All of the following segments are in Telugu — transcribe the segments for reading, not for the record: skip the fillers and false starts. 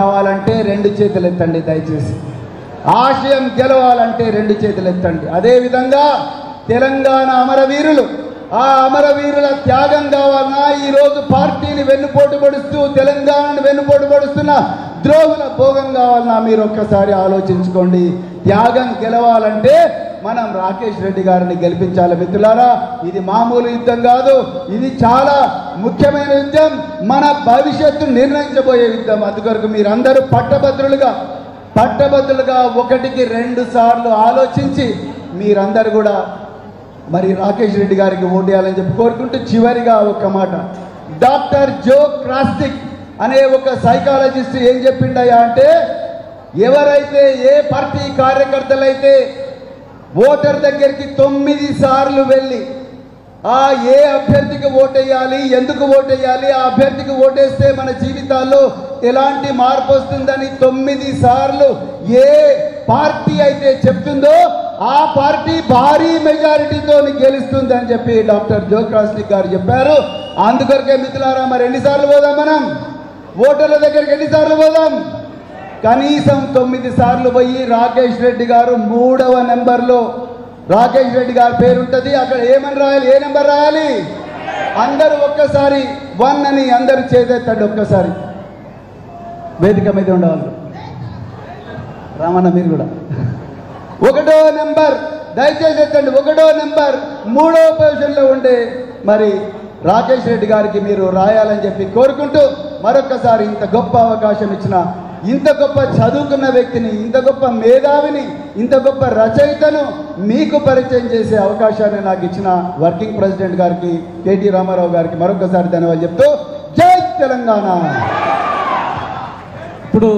కావాలంటే రెండు చేతులు ఎత్తండి దయచేసి. ఆశయం గెలవాలంటే రెండు చేతులు ఎత్తండి. అదేవిధంగా తెలంగాణ అమరవీరులు, ఆ అమరవీరుల త్యాగం కావాలన్నా, ఈరోజు పార్టీని వెన్నుపోటు పడుస్తూ తెలంగాణను వెన్నుపోటు పడుస్తున్న ద్రోహుల భోగం కావాలన్నా మీరు ఒక్కసారి ఆలోచించుకోండి. త్యాగం గెలవాలంటే మనం రాకేష్ రెడ్డి గారిని గెలిపించాలి మిత్రులారా. ఇది మామూలు యుద్ధం కాదు, ఇది చాలా ముఖ్యమైన యుద్ధం, మన భవిష్యత్తు నిర్ణయించబోయే యుద్ధం. అందుకొరకు మీరందరూ పట్టభద్రులుగా ఒకటికి 2 సార్లు ఆలోచించి మీరందరూ కూడా మరి రాకేష్ రెడ్డి గారికి ఓటేయాలని చెప్పి కోరుకుంటూ, చివరిగా ఒక మాట, డాక్టర్ జో క్రాస్టిక్ అనే ఒక సైకాలజిస్ట్ ఏం చెప్పిండయా అంటే, ఎవరైతే ఏ పార్టీ కార్యకర్తలైతే ఓటర్ దగ్గరికి 9 సార్లు వెళ్ళి ఏ అభ్యర్థికి ఓటేయాలి, ఎందుకు ఓటేయాలి, ఆ అభ్యర్థికి ఓటేస్తే మన జీవితాల్లో ఎలాంటి మార్పు వస్తుందని 9 సార్లు ఏ పార్టీ అయితే చెప్తుందో ఆ పార్టీ భారీ మెజారిటీతో గెలుస్తుంది అని చెప్పి డాక్టర్ జో క్రాస్టిక్ గారు చెప్పారు. అందుకొరకే మిత్రులారా, మరి ఎన్నిసార్లు పోదాం మనం ఓటర్ల దగ్గరికి? ఎన్నిసార్లు పోదాం? కనీసం 9 సార్లు పోయి రాకేష్ రెడ్డి గారు 3వ నెంబర్లో రాకేష్ రెడ్డి గారి పేరు ఉంటుంది. అక్కడ ఏమని రాయాలి, ఏ నెంబర్ రాయాలి? అందరూ ఒక్కసారి 1 అని అందరూ చేతెత్తండి. ఒక్కసారి వేదిక మీద ఉండేవాళ్ళు, రామన్న మీరు కూడా 1వ నెంబర్ దయచేసి ఎత్తండి. 1వ నెంబర్ 3వ పొజిషన్లో ఉండే మరి రాకేష్ రెడ్డి గారికి మీరు రాయాలని చెప్పి కోరుకుంటూ, మరొకసారి ఇంత గొప్ప అవకాశం ఇచ్చిన, ఇంత గొప్ప చదువుకున్న వ్యక్తిని, ఇంత గొప్ప మేధావిని, ఇంత గొప్ప రచయితను మీకు పరిచయం చేసే అవకాశాన్ని నాకు ఇచ్చిన వర్కింగ్ ప్రెసిడెంట్ గారికి, కేటీ రామారావు గారికి మరొకసారి ధన్యవాదాలు చెప్తూ, జై తెలంగాణ. ఇప్పుడు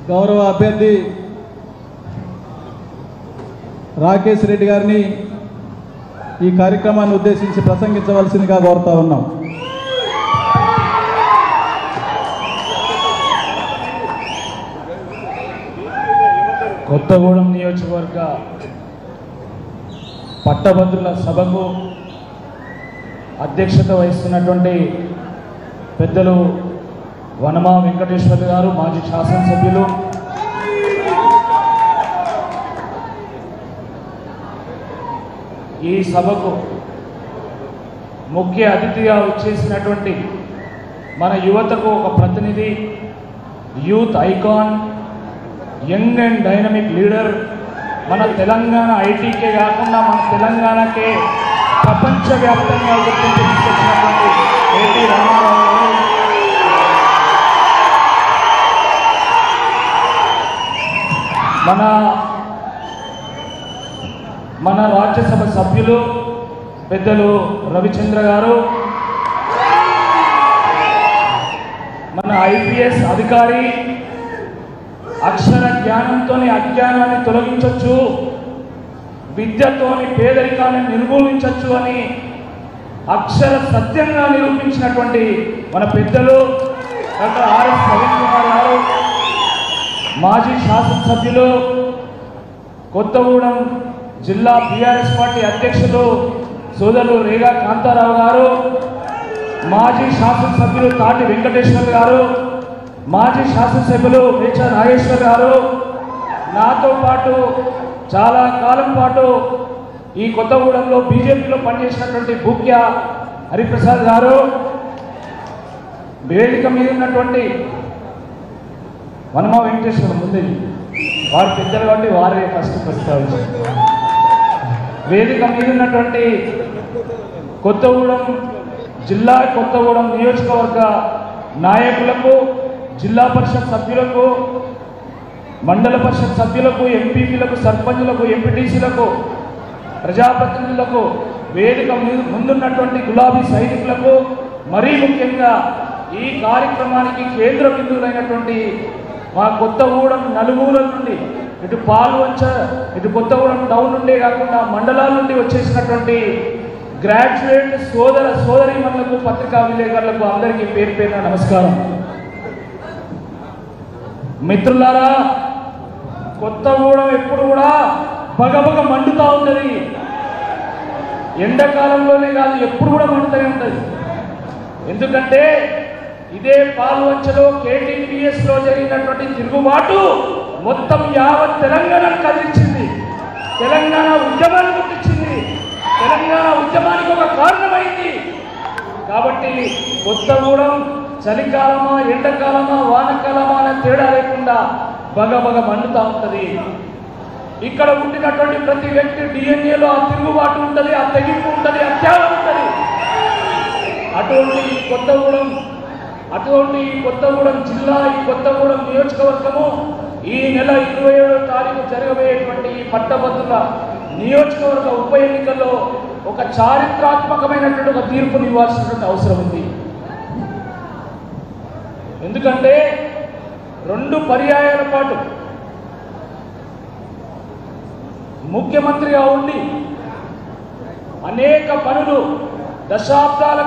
గౌరవ అభ్యర్థి రాకేష్ రెడ్డి గారిని ఈ కార్యక్రమాన్ని ఉద్దేశించి ప్రసంగించవలసిందిగా కోరుతా ఉన్నాం. కొత్తగూడెం నియోజకవర్గ పట్టభద్రుల సభకు అధ్యక్షత వహిస్తున్నటువంటి పెద్దలు వనమా వెంకటేశ్వర్ గారు, మాజీ శాసనసభ్యులు, ఈ సభకు ముఖ్య అతిథిగా వచ్చేసినటువంటి మన యువతకు ఒక ప్రతినిధి, youth icon, young and dynamic leader, మన తెలంగాణ ఐటీకే కాకుండా మన తెలంగాణకే ప్రపంచవ్యాప్తంగా గుర్తింపు తీసుకొచ్చినటువంటి కేటీ రామారావు గారు, మన రాజ్యసభ సభ్యులు పెద్దలు రవిచంద్ర గారు, మన ఐపీఎస్ అధికారి, అక్షర జ్ఞానంతో అజ్ఞానాన్ని తొలగించవచ్చు, విద్యతోని పేదరికాన్ని నిర్మూలించవచ్చు అని అక్షర సత్యంగా నిరూపించినటువంటి మన పెద్దలు డాక్టర్ ఆర్ఎస్ ప్రవీణ్ కుమార్ గారు, మాజీ శాసనసభ్యులు, కొత్తగూడెం జిల్లా బీఆర్ఎస్ పార్టీ అధ్యక్షులు సోదరులు రేగా కాంతారావు గారు, మాజీ శాసనసభ్యులు తాటి వెంకటేశ్వర్ గారు, మాజీ శాసనసభ్యులు మేచ నాగేశ్వర్ గారు, నాతో పాటు చాలా కాలం పాటు ఈ కొత్తగూడెంలో బీజేపీలో పనిచేసినటువంటి భూక్య హరిప్రసాద్ గారు, వేదిక మీద ఉన్నటువంటి వనమా వెంకటేశ్వర ముందు వారు పెద్దలు కాబట్టి వారే ఫస్ట్ ప్రస్తావించారు. వేదిక మీద ఉన్నటువంటి కొత్తగూడెం జిల్లా, కొత్తగూడెం నియోజకవర్గ నాయకులకు, జిల్లా పరిషత్ సభ్యులకు, మండల పరిషత్ సభ్యులకు, ఎంపీపీలకు, సర్పంచులకు, ఎంపీటీసీలకు, ప్రజాప్రతినిధులకు, వేదిక ముందున్నటువంటి గులాబీ సైనికులకు, మరీ ముఖ్యంగా ఈ కార్యక్రమానికి కేంద్ర బిందువులైనటువంటి మా కొత్తగూడెం నలుమూలల నుండి, ఇటు పాల్వంచ, ఇటు కొత్తగూడెం టౌన్ నుండే కాకుండా మండలాల నుండి వచ్చేసినటువంటి గ్రాడ్యుయేట్ సోదర సోదరీమణులకు, పత్రికా విలేకరులకు అందరికీ పేరు పేరున నమస్కారం. మిత్రులారా, కొత్తగూడెం ఎప్పుడు కూడా బగబగ మండుతూ ఉంటుంది. ఎండాకాలంలోనే కాదు, ఎప్పుడు కూడా మండుతూనే ఉంటుంది. ఎందుకంటే ఇదే పాల్వంచలో KTPSలో జరిగినటువంటి తిరుగుబాటు మొత్తం యావత్ తెలంగాణను కదిలించింది, తెలంగాణ ఉద్యమాన్ని గుర్తించింది, తెలంగాణ ఉద్యమానికి ఒక కారణమైంది. కాబట్టి కొత్తగూడెం చలికాలమా ఎండాకాలమా వానకాలమా అనే తేడా లేకుండా బగబగ మండుతూ ఉంటుంది. ఇక్కడ పుట్టినటువంటి ప్రతి వ్యక్తి DNAలో ఆ తిరుగుబాటు ఉంటుంది, ఆ తెగింపు ఉంటుంది, ఆ త్యాగం ఉంటుంది. అటువంటి ఈ కొత్తగూడెం జిల్లా, ఈ కొత్తగూడెం నియోజకవర్గము ఈ నెల 27వ తారీఖు జరగబోయేటువంటి ఈ పట్టభద్రుల నియోజకవర్గ ఉప ఎన్నికల్లో ఒక చారిత్రాత్మకమైనటువంటి ఒక తీర్పుని ఇవ్వాల్సినటువంటి అవసరం ఉంది. ఎందుకంటే 2 పర్యాయాల పాటు ముఖ్యమంత్రిగా ఉండి అనేక పనులు దశాబ్దాల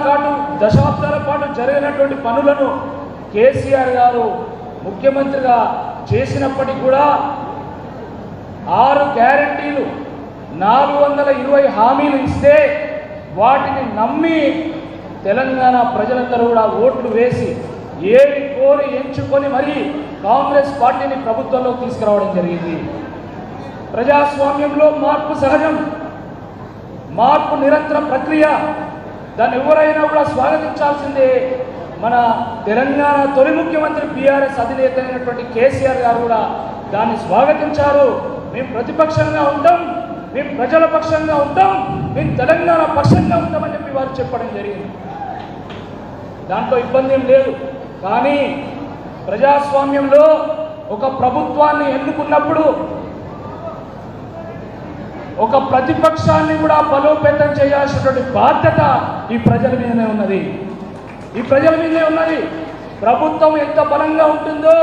పాటు జరిగినటువంటి పనులను కేసీఆర్ గారు ముఖ్యమంత్రిగా చేసినప్పటికీ కూడా 6 గ్యారంటీలు 420 హామీలు ఇస్తే వాటిని నమ్మి తెలంగాణ ప్రజలందరూ కూడా ఓట్లు వేసి ఏరి కోరి ఎంచుకొని మరీ కాంగ్రెస్ పార్టీని ప్రభుత్వంలోకి తీసుకురావడం జరిగింది. ప్రజాస్వామ్యంలో మార్పు సహజం, మార్పు నిరంతర ప్రక్రియ, దాన్ని ఎవరైనా కూడా స్వాగతించాల్సిందే. మన తెలంగాణ తొలి ముఖ్యమంత్రి బీఆర్ఎస్ అధినేత అయినటువంటి కేసీఆర్ గారు కూడా దాన్ని స్వాగతించారు. మేము ప్రతిపక్షంగా ఉంటాం, మేము ప్రజల పక్షంగా ఉంటాం, మేము తెలంగాణ పక్షంగా ఉంటామని చెప్పి వారు చెప్పడం జరిగింది. దాంట్లో ఇబ్బంది ఏం లేదు. కానీ ప్రజాస్వామ్యంలో ఒక ప్రభుత్వాన్ని ఎన్నుకున్నప్పుడు ఒక ప్రతిపక్షాన్ని కూడా బలోపేతం చేయాల్సినటువంటి బాధ్యత ఈ ప్రజల మీదనే ఉన్నది. ప్రభుత్వం ఎంత బలంగా ఉంటుందో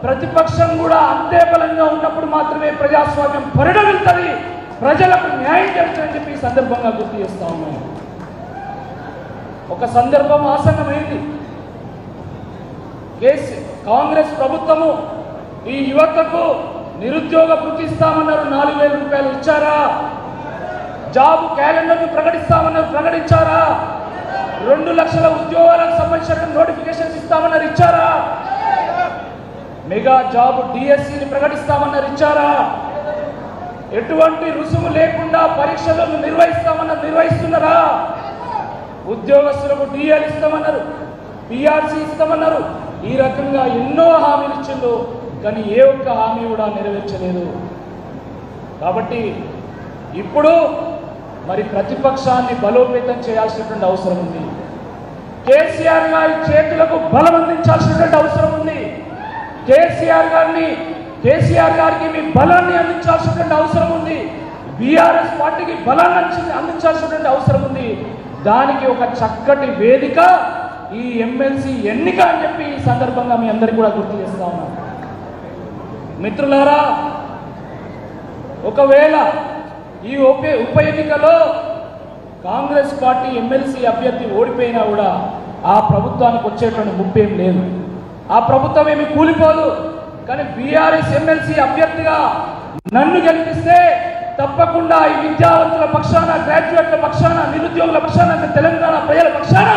ప్రతిపక్షం కూడా అంతే బలంగా ఉన్నప్పుడు మాత్రమే ప్రజాస్వామ్యం పరిణమిస్తుంది, ప్రజలకు న్యాయం చేస్తుందని చెప్పి ఈ సందర్భంగా గుర్తు చేస్తా ఉన్నాను. ఒక సందర్భం ఆసన్నమైంది. కాంగ్రెస్ ప్రభుత్వము ఈ యువతకు నిరుద్యోగ భృతి ఇస్తామన్నారు, 4,000 రూపాయలు ఇచ్చారా? జాబ్ క్యాలెండర్ను ప్రకటించారా? 2 లక్షల ఉద్యోగాలకు సంబంధించిన నోటిఫికేషన్స్ ఇస్తామన్నారు, ఇచ్చారా? మెగా జాబ్ DSCని ప్రకటిస్తామన్నారు, ఇచ్చారా? ఎటువంటి రుసుము లేకుండా పరీక్షలను నిర్వహిస్తున్నారా? ఉద్యోగస్తులకు DL ఇస్తామన్నారు, PRC ఇస్తామన్నారు. ఈ రకంగా ఎన్నో హామీలు ఇచ్చిందో కానీ ఏ ఒక్క హామీ కూడా నెరవేర్చలేదు. కాబట్టి ఇప్పుడు మరి ప్రతిపక్షాన్ని బలోపేతం చేయాల్సినటువంటి అవసరం ఉంది. కేసీఆర్ గారి చేతులకు బలం అందించాల్సినటువంటి అవసరం ఉంది. కేసీఆర్ గారికి మీ బలాన్ని అందించాల్సినటువంటి అవసరం ఉంది. బీఆర్ఎస్ పార్టీకి బలాన్ని అందించాల్సినటువంటి అవసరం ఉంది. దానికి ఒక చక్కటి వేదిక ఈ ఎమ్మెల్సీ ఎన్నిక అని చెప్పి ఈ సందర్భంగా మీ అందరికీ కూడా గుర్తు చేస్తా ఉన్నాను. మిత్రులారా, ఒకవేళ ఈ ఉప ఎన్నికలో కాంగ్రెస్ పార్టీ ఎమ్మెల్సీ అభ్యర్థి ఓడిపోయినా కూడా ఆ ప్రభుత్వానికి వచ్చేటువంటి ముప్పేం లేదు, ఆ ప్రభుత్వం ఏమి కూలిపోదు. కానీ బీఆర్ఎస్ ఎమ్మెల్సీ అభ్యర్థిగా నన్ను గెలిపిస్తే తప్పకుండా ఈ విద్యావంతుల పక్షాన, గ్రాడ్యుయేట్ల పక్షాన, నిరుద్యోగుల పక్షాన, తెలంగాణ ప్రజల పక్షాన,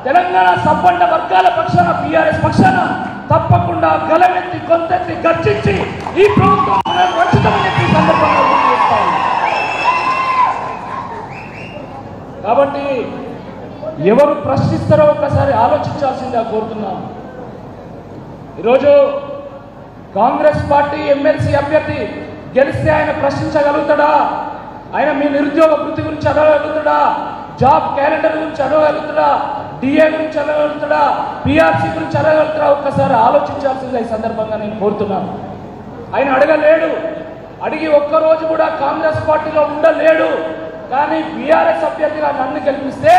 తెలంగాణ సంపన్న వర్గాల పక్షాన, బీఆర్ఎస్ పక్షాన తప్పకుండా గలమెత్తి గొంతెత్తి గర్జించి ఈ ప్రభుత్వం రక్షితమని చెప్పి సందర్భంగా గుర్తు చేస్తాను. కాబట్టి ఎవరు ప్రశ్నిస్తారో ఒక్కసారి ఆలోచించాల్సిందిగా కోరుతున్నాను. ఈరోజు కాంగ్రెస్ పార్టీ ఎమ్మెల్సీ అభ్యర్థి గెలిస్తే ఆయన ప్రశ్నించగలుగుతాడా? ఆయన మీ నిరుద్యోగ వృత్తి గురించి అడగలుగుతాడా? జాబ్ క్యాలెండర్ గురించి అడగలుగుతాడా? DA గురించి అడగలుగుతాడా? PRC గురించి అడగలుగుతాడా? ఒక్కసారి ఆలోచించాల్సిందిగా ఈ సందర్భంగా నేను కోరుతున్నాను. ఆయన అడగలేడు, అడిగి ఒక్కరోజు కూడా కాంగ్రెస్ పార్టీలో ఉండలేడు. కానీ బీఆర్ఎస్ అభ్యర్థిగా నన్ను గెలిపిస్తే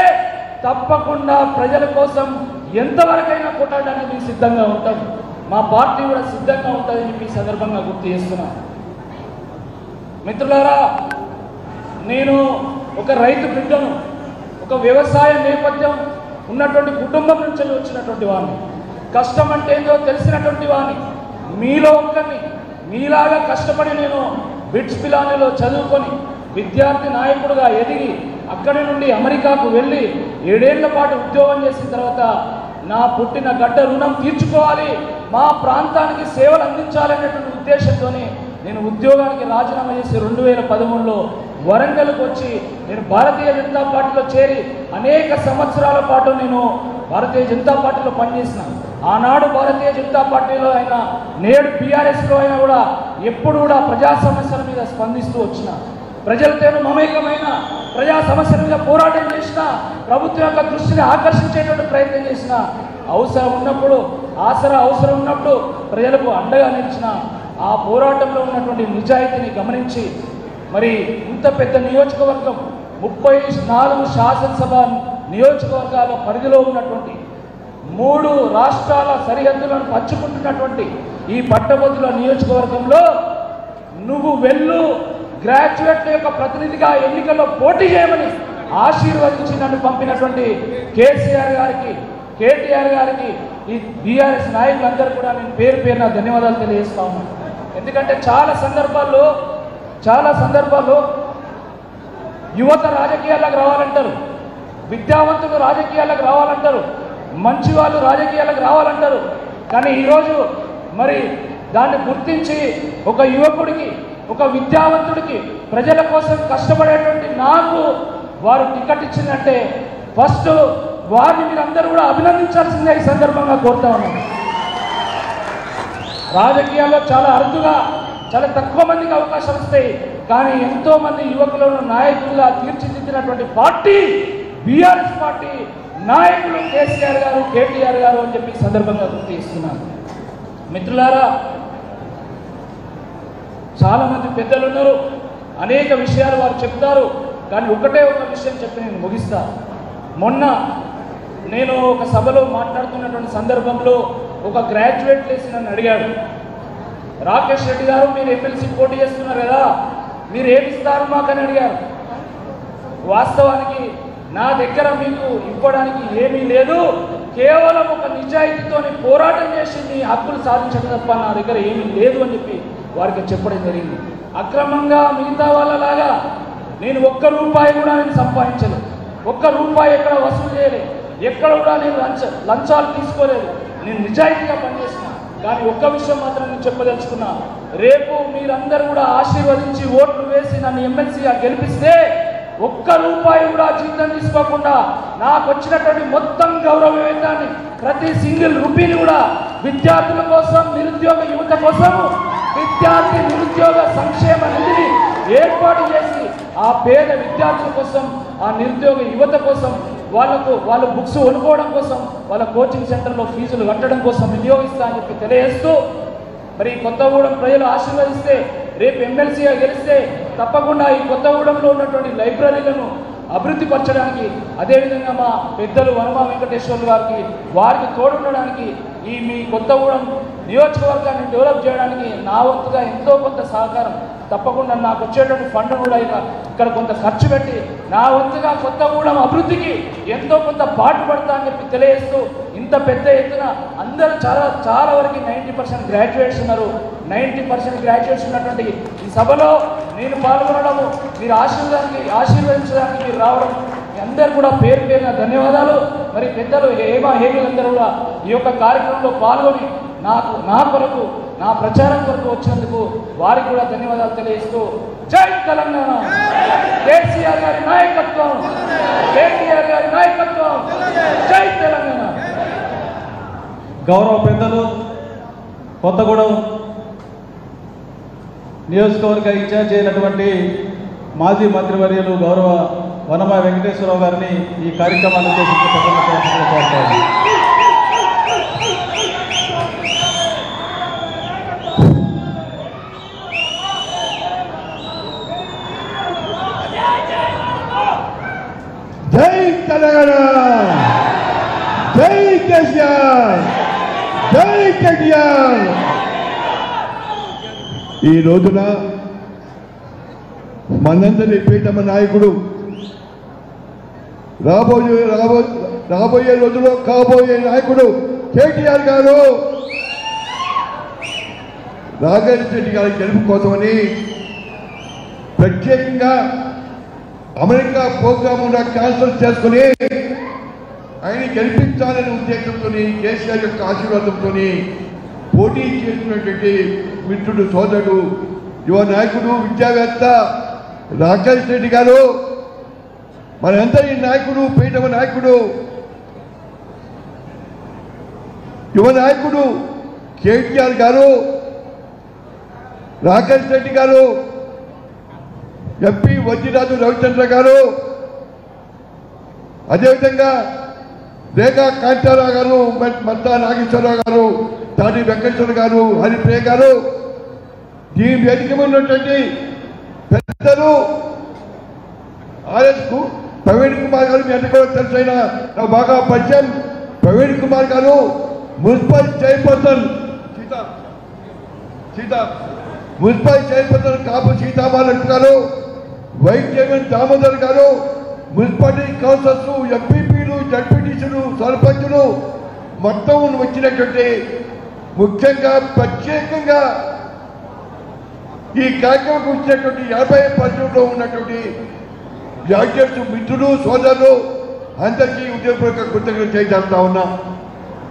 తప్పకుండా ప్రజల కోసం ఎంతవరకైనా కొట్టడానికి సిద్ధంగా ఉంటాం, మా పార్టీ కూడా సిద్ధంగా ఉంటుందని చెప్పి ఈ సందర్భంగా గుర్తు చేస్తున్నాను. మిత్రులారా, నేను ఒక రైతు బిడ్డను, ఒక వ్యవసాయ నేపథ్యం ఉన్నటువంటి కుటుంబం నుంచి వచ్చినటువంటి వాడిని, కష్టం అంటే ఏందో తెలిసినటువంటి వాడిని, మీలో ఒక్కరిని. మీలాగా కష్టపడి నేను బిట్స్ పిలానీలో చదువుకొని విద్యార్థి నాయకుడుగా ఎదిగి అక్కడి నుండి అమెరికాకు వెళ్ళి 7 ఏళ్ల పాటు ఉద్యోగం చేసిన తర్వాత నా పుట్టిన గడ్డ రుణం తీర్చుకోవాలి, మా ప్రాంతానికి సేవలు అందించాలనేటువంటి ఉద్దేశంతోనే నేను ఉద్యోగానికి రాజీనామా చేసి 2013లో వరంగల్కి వచ్చి నేను భారతీయ జనతా పార్టీలో చేరి అనేక సంవత్సరాల పాటు నేను భారతీయ జనతా పార్టీలో పనిచేసిన. ఆనాడు భారతీయ జనతా పార్టీలో అయినా నేడు బీఆర్ఎస్లో అయినా కూడా ఎప్పుడు కూడా ప్రజా సమస్యల మీద స్పందిస్తూ వచ్చిన, ప్రజలతో మమేకమైన, ప్రజా సమస్యల మీద పోరాటం చేసిన, ప్రభుత్వం యొక్క దృష్టిని ఆకర్షించేటువంటి ప్రయత్నం చేసిన, అవసరం ఉన్నప్పుడు ఆసరా అవసరం ఉన్నప్పుడు ప్రజలకు అండగా నిలిచిన, ఆ పోరాటంలో ఉన్నటువంటి నిజాయితీని గమనించి మరి ఇంత పెద్ద నియోజకవర్గం 34 శాసనసభ నియోజకవర్గాల పరిధిలో ఉన్నటువంటి 3 రాష్ట్రాల సరిహద్దులను పంచుకుంటున్నటువంటి ఈ పట్టభద్రుల నియోజకవర్గంలో నువ్వు వెళ్ళు గ్రాడ్యుయేట్ల యొక్క ప్రతినిధిగా ఎన్నికల్లో పోటీ చేయమని ఆశీర్వదించి నన్ను పంపినటువంటి కేసీఆర్ గారికి, కేటీఆర్ గారికి, ఈ బీఆర్ఎస్ నాయకులందరూ కూడా నేను పేరు పేరున ధన్యవాదాలు తెలియజేస్తా ఉన్నాను. ఎందుకంటే చాలా సందర్భాల్లో యువత రాజకీయాలకు రావాలంటారు, విద్యావంతులు రాజకీయాలకు రావాలంటారు, మంచి వాళ్ళు రాజకీయాలకు రావాలంటారు. కానీ ఈరోజు మరి దాన్ని గుర్తించి ఒక యువకుడికి, ఒక విద్యావంతుడికి, ప్రజల కోసం కష్టపడేటువంటి నాకు వారు టికెట్ ఇచ్చిందంటే ఫస్ట్ వారిని మీరందరూ కూడా అభినందించాల్సిందే ఈ సందర్భంగా కోరుతా ఉన్నాను. రాజకీయాల్లో చాలా అరుదుగా, చాలా తక్కువ మందికి అవకాశాలు వస్తాయి. కానీ ఎంతో మంది యువకులను నాయకులుగా తీర్చిదిద్దినటువంటి పార్టీ బీఆర్ఎస్ పార్టీ, నాయకులు కేసీఆర్ గారు, కేటీఆర్ గారు అని చెప్పి సందర్భంగా గుర్తు చేస్తున్నాను. మిత్రులారా, చాలా మంది పెద్దలు ఉన్నారు, అనేక విషయాలు వారు చెప్తారు. కానీ ఒకటే ఒక విషయం చెప్పి నేను ముగిస్తా. మొన్న నేను ఒక సభలో మాట్లాడుతున్నటువంటి సందర్భంలో ఒక గ్రాడ్యుయేట్ లేసి నన్ను అడిగాడు, రాకేష్ రెడ్డి గారు మీరు ఎమ్మెల్సీ పోటీ చేస్తున్నారు కదా, మీరు ఏమిస్తారు మాకని అడిగారు. వాస్తవానికి నా దగ్గర మీకు ఇవ్వడానికి ఏమీ లేదు, కేవలం ఒక నిజాయితీతోని పోరాటం చేసి మీ హక్కులు సాధించడం తప్ప నా దగ్గర ఏమీ లేదు అని చెప్పి వారికి చెప్పడం జరిగింది. అక్రమంగా మిగతా వాళ్ళలాగా నేను ఒక్క రూపాయి కూడా నేను సంపాదించలేదు, ఒక్క రూపాయి ఎక్కడ వసూలు చేయలేదు, ఎక్కడ కూడా నేను లంచాలు తీసుకోలేదు, నేను నిజాయితీగా పనిచేసిన. కానీ ఒక్క విషయం మాత్రం నేను చెప్పదలుచుకున్నా, రేపు మీరందరూ కూడా ఆశీర్వదించి ఓట్లు వేసి నన్ను ఎమ్మెల్సీగా గెలిపిస్తే ఒక్క రూపాయి కూడా జీతం తీసుకోకుండా నాకు వచ్చినటువంటి మొత్తం గౌరవ వేతనాన్ని, ప్రతి సింగిల్ రూపీని కూడా విద్యార్థుల కోసం, నిరుద్యోగ యువత కోసం విద్యార్థి నిరుద్యోగ సంక్షేమ నిధిని ఏర్పాటు చేసి ఆ పేద విద్యార్థుల కోసం, ఆ నిరుద్యోగ యువత కోసం, వాళ్ళ బుక్స్ కొనుక్కోవడం కోసం, వాళ్ళ కోచింగ్ సెంటర్లో ఫీజులు కట్టడం కోసం వినియోగిస్తా అని చెప్పి తెలియజేస్తూ, మరి కొత్తగూడెం ప్రజలు ఆశీర్వదిస్తే రేపు ఎమ్మెల్సీగా గెలిస్తే తప్పకుండా ఈ కొత్తగూడెంలో ఉన్నటువంటి లైబ్రరీలను అభివృద్ధి పరచడానికి, అదేవిధంగా మా పెద్దలు వనమా వెంకటేశ్వర్లు గారికి, వారికి తోడుండడానికి, ఈ మీ కొత్తగూడెం నియోజకవర్గాన్ని డెవలప్ చేయడానికి నా వంతుగా ఎంతో కొంత సహకారం, తప్పకుండా నాకు వచ్చేటువంటి ఫండ్ కూడా ఇక్కడ కొంత ఖర్చు పెట్టి నా వంతుగా కొత్తగూడెం అభివృద్ధికి ఎంతో కొంత పాటుపడతా అని చెప్పి తెలియజేస్తూ, ఇంత పెద్ద ఎత్తున అందరూ చాలా వరకు 90% గ్రాడ్యుయేట్స్ ఉన్నారు. 90% గ్రాడ్యుయేట్స్ ఉన్నటువంటి ఈ సభలో నేను పాల్గొనడము, మీరు ఆశీర్వదించడానికి మీరు రావడం, మీ అందరూ కూడా పేరు పేరున ధన్యవాదాలు. మరి పెద్దలు హేమీలందరూ కూడా ఈ యొక్క కార్యక్రమంలో పాల్గొని నా కొరకు, నా ప్రచారం కొరకు వచ్చినందుకు వారికి కూడా ధన్యవాదాలు తెలియజేస్తూ, జై తెలంగాణ, కేసీఆర్ గారి నాయకత్వం, కేటీఆర్ గారి నాయకత్వం, జై తెలంగాణ. గౌరవ పెద్దలు కొత్తగూడెం నియోజకవర్గ ఇన్ఛార్జ్ అయినటువంటి మాజీ మంత్రివర్యులు గౌరవ వనమా వెంకటేశ్వరరావు గారిని ఈ కార్యక్రమాన్ని ఉద్దేశించి కోరుతారు. జై తెలంగాణ, జై కేసీఆర్, జై కేటీఆర్. ఈ రోజున మనందరి ప్రీతమ నాయకుడు రాబోయే రోజుల్లో కాబోయే నాయకుడు కేటీఆర్ గారు రాఘవేంద్ర రెడ్డి గారి గెలుపు కోసమని ప్రత్యేకంగా అమెరికా ప్రోగ్రామ్ క్యాన్సిల్ చేసుకుని ఆయన గెలిపించాలనే ఉద్దేశంతో కేసీఆర్ యొక్క ఆశీర్వాదంతో పోటీ చేస్తున్నటువంటి మిత్రుడు సోదరుడు యువ నాయకుడు విద్యావేత్త రాకేష్ రెడ్డి గారు, మనందరి నాయకుడు, పీఠమ నాయకుడు, యువ నాయకుడు కేటీఆర్ గారు, రాకేష్ రెడ్డి గారు, ఎంపీ వజ్రరాజు రవిచంద్ర గారు, అదేవిధంగా రేఖా కాంతారావు గారు, మద్దా నాగేశ్వరరావు గారు, తాటి వెంకటేశ్వర గారు, హరిప్రియ గారు, దీని వేదిక ఉన్నటువంటి పెద్దలు ఆర్ఎస్కు ప్రవీణ్ కుమార్ గారు, మీ అందరికీ కూడా తెలుసైన నాకు బాగా పరిచయం. ప్రవీణ్ కుమార్ గారు మున్సిపల్ చైర్పర్సన్ మున్సిపల్ చైర్పర్సన్ కాపు సీతామాలక్ష్మి గారు, వైస్ చైర్మన్ దామోదర్ గారు, మున్సిపాలిటీ కౌన్సిలర్స్, ఎంపీపీలు, జడ్పీటీసీలు, సర్పంచులు మొత్తం వచ్చినటువంటి, ముఖ్యంగా ప్రత్యేకంగా ఈ కార్యక్రమం వచ్చినటువంటి 50% ఉన్నటువంటి గ్రాడ్యుయేట్స్ మిత్రులు, సోదరులు అందరికీ ఉద్యోగపూర్వక కృతజ్ఞతలు తెలియజేస్తా ఉన్నా.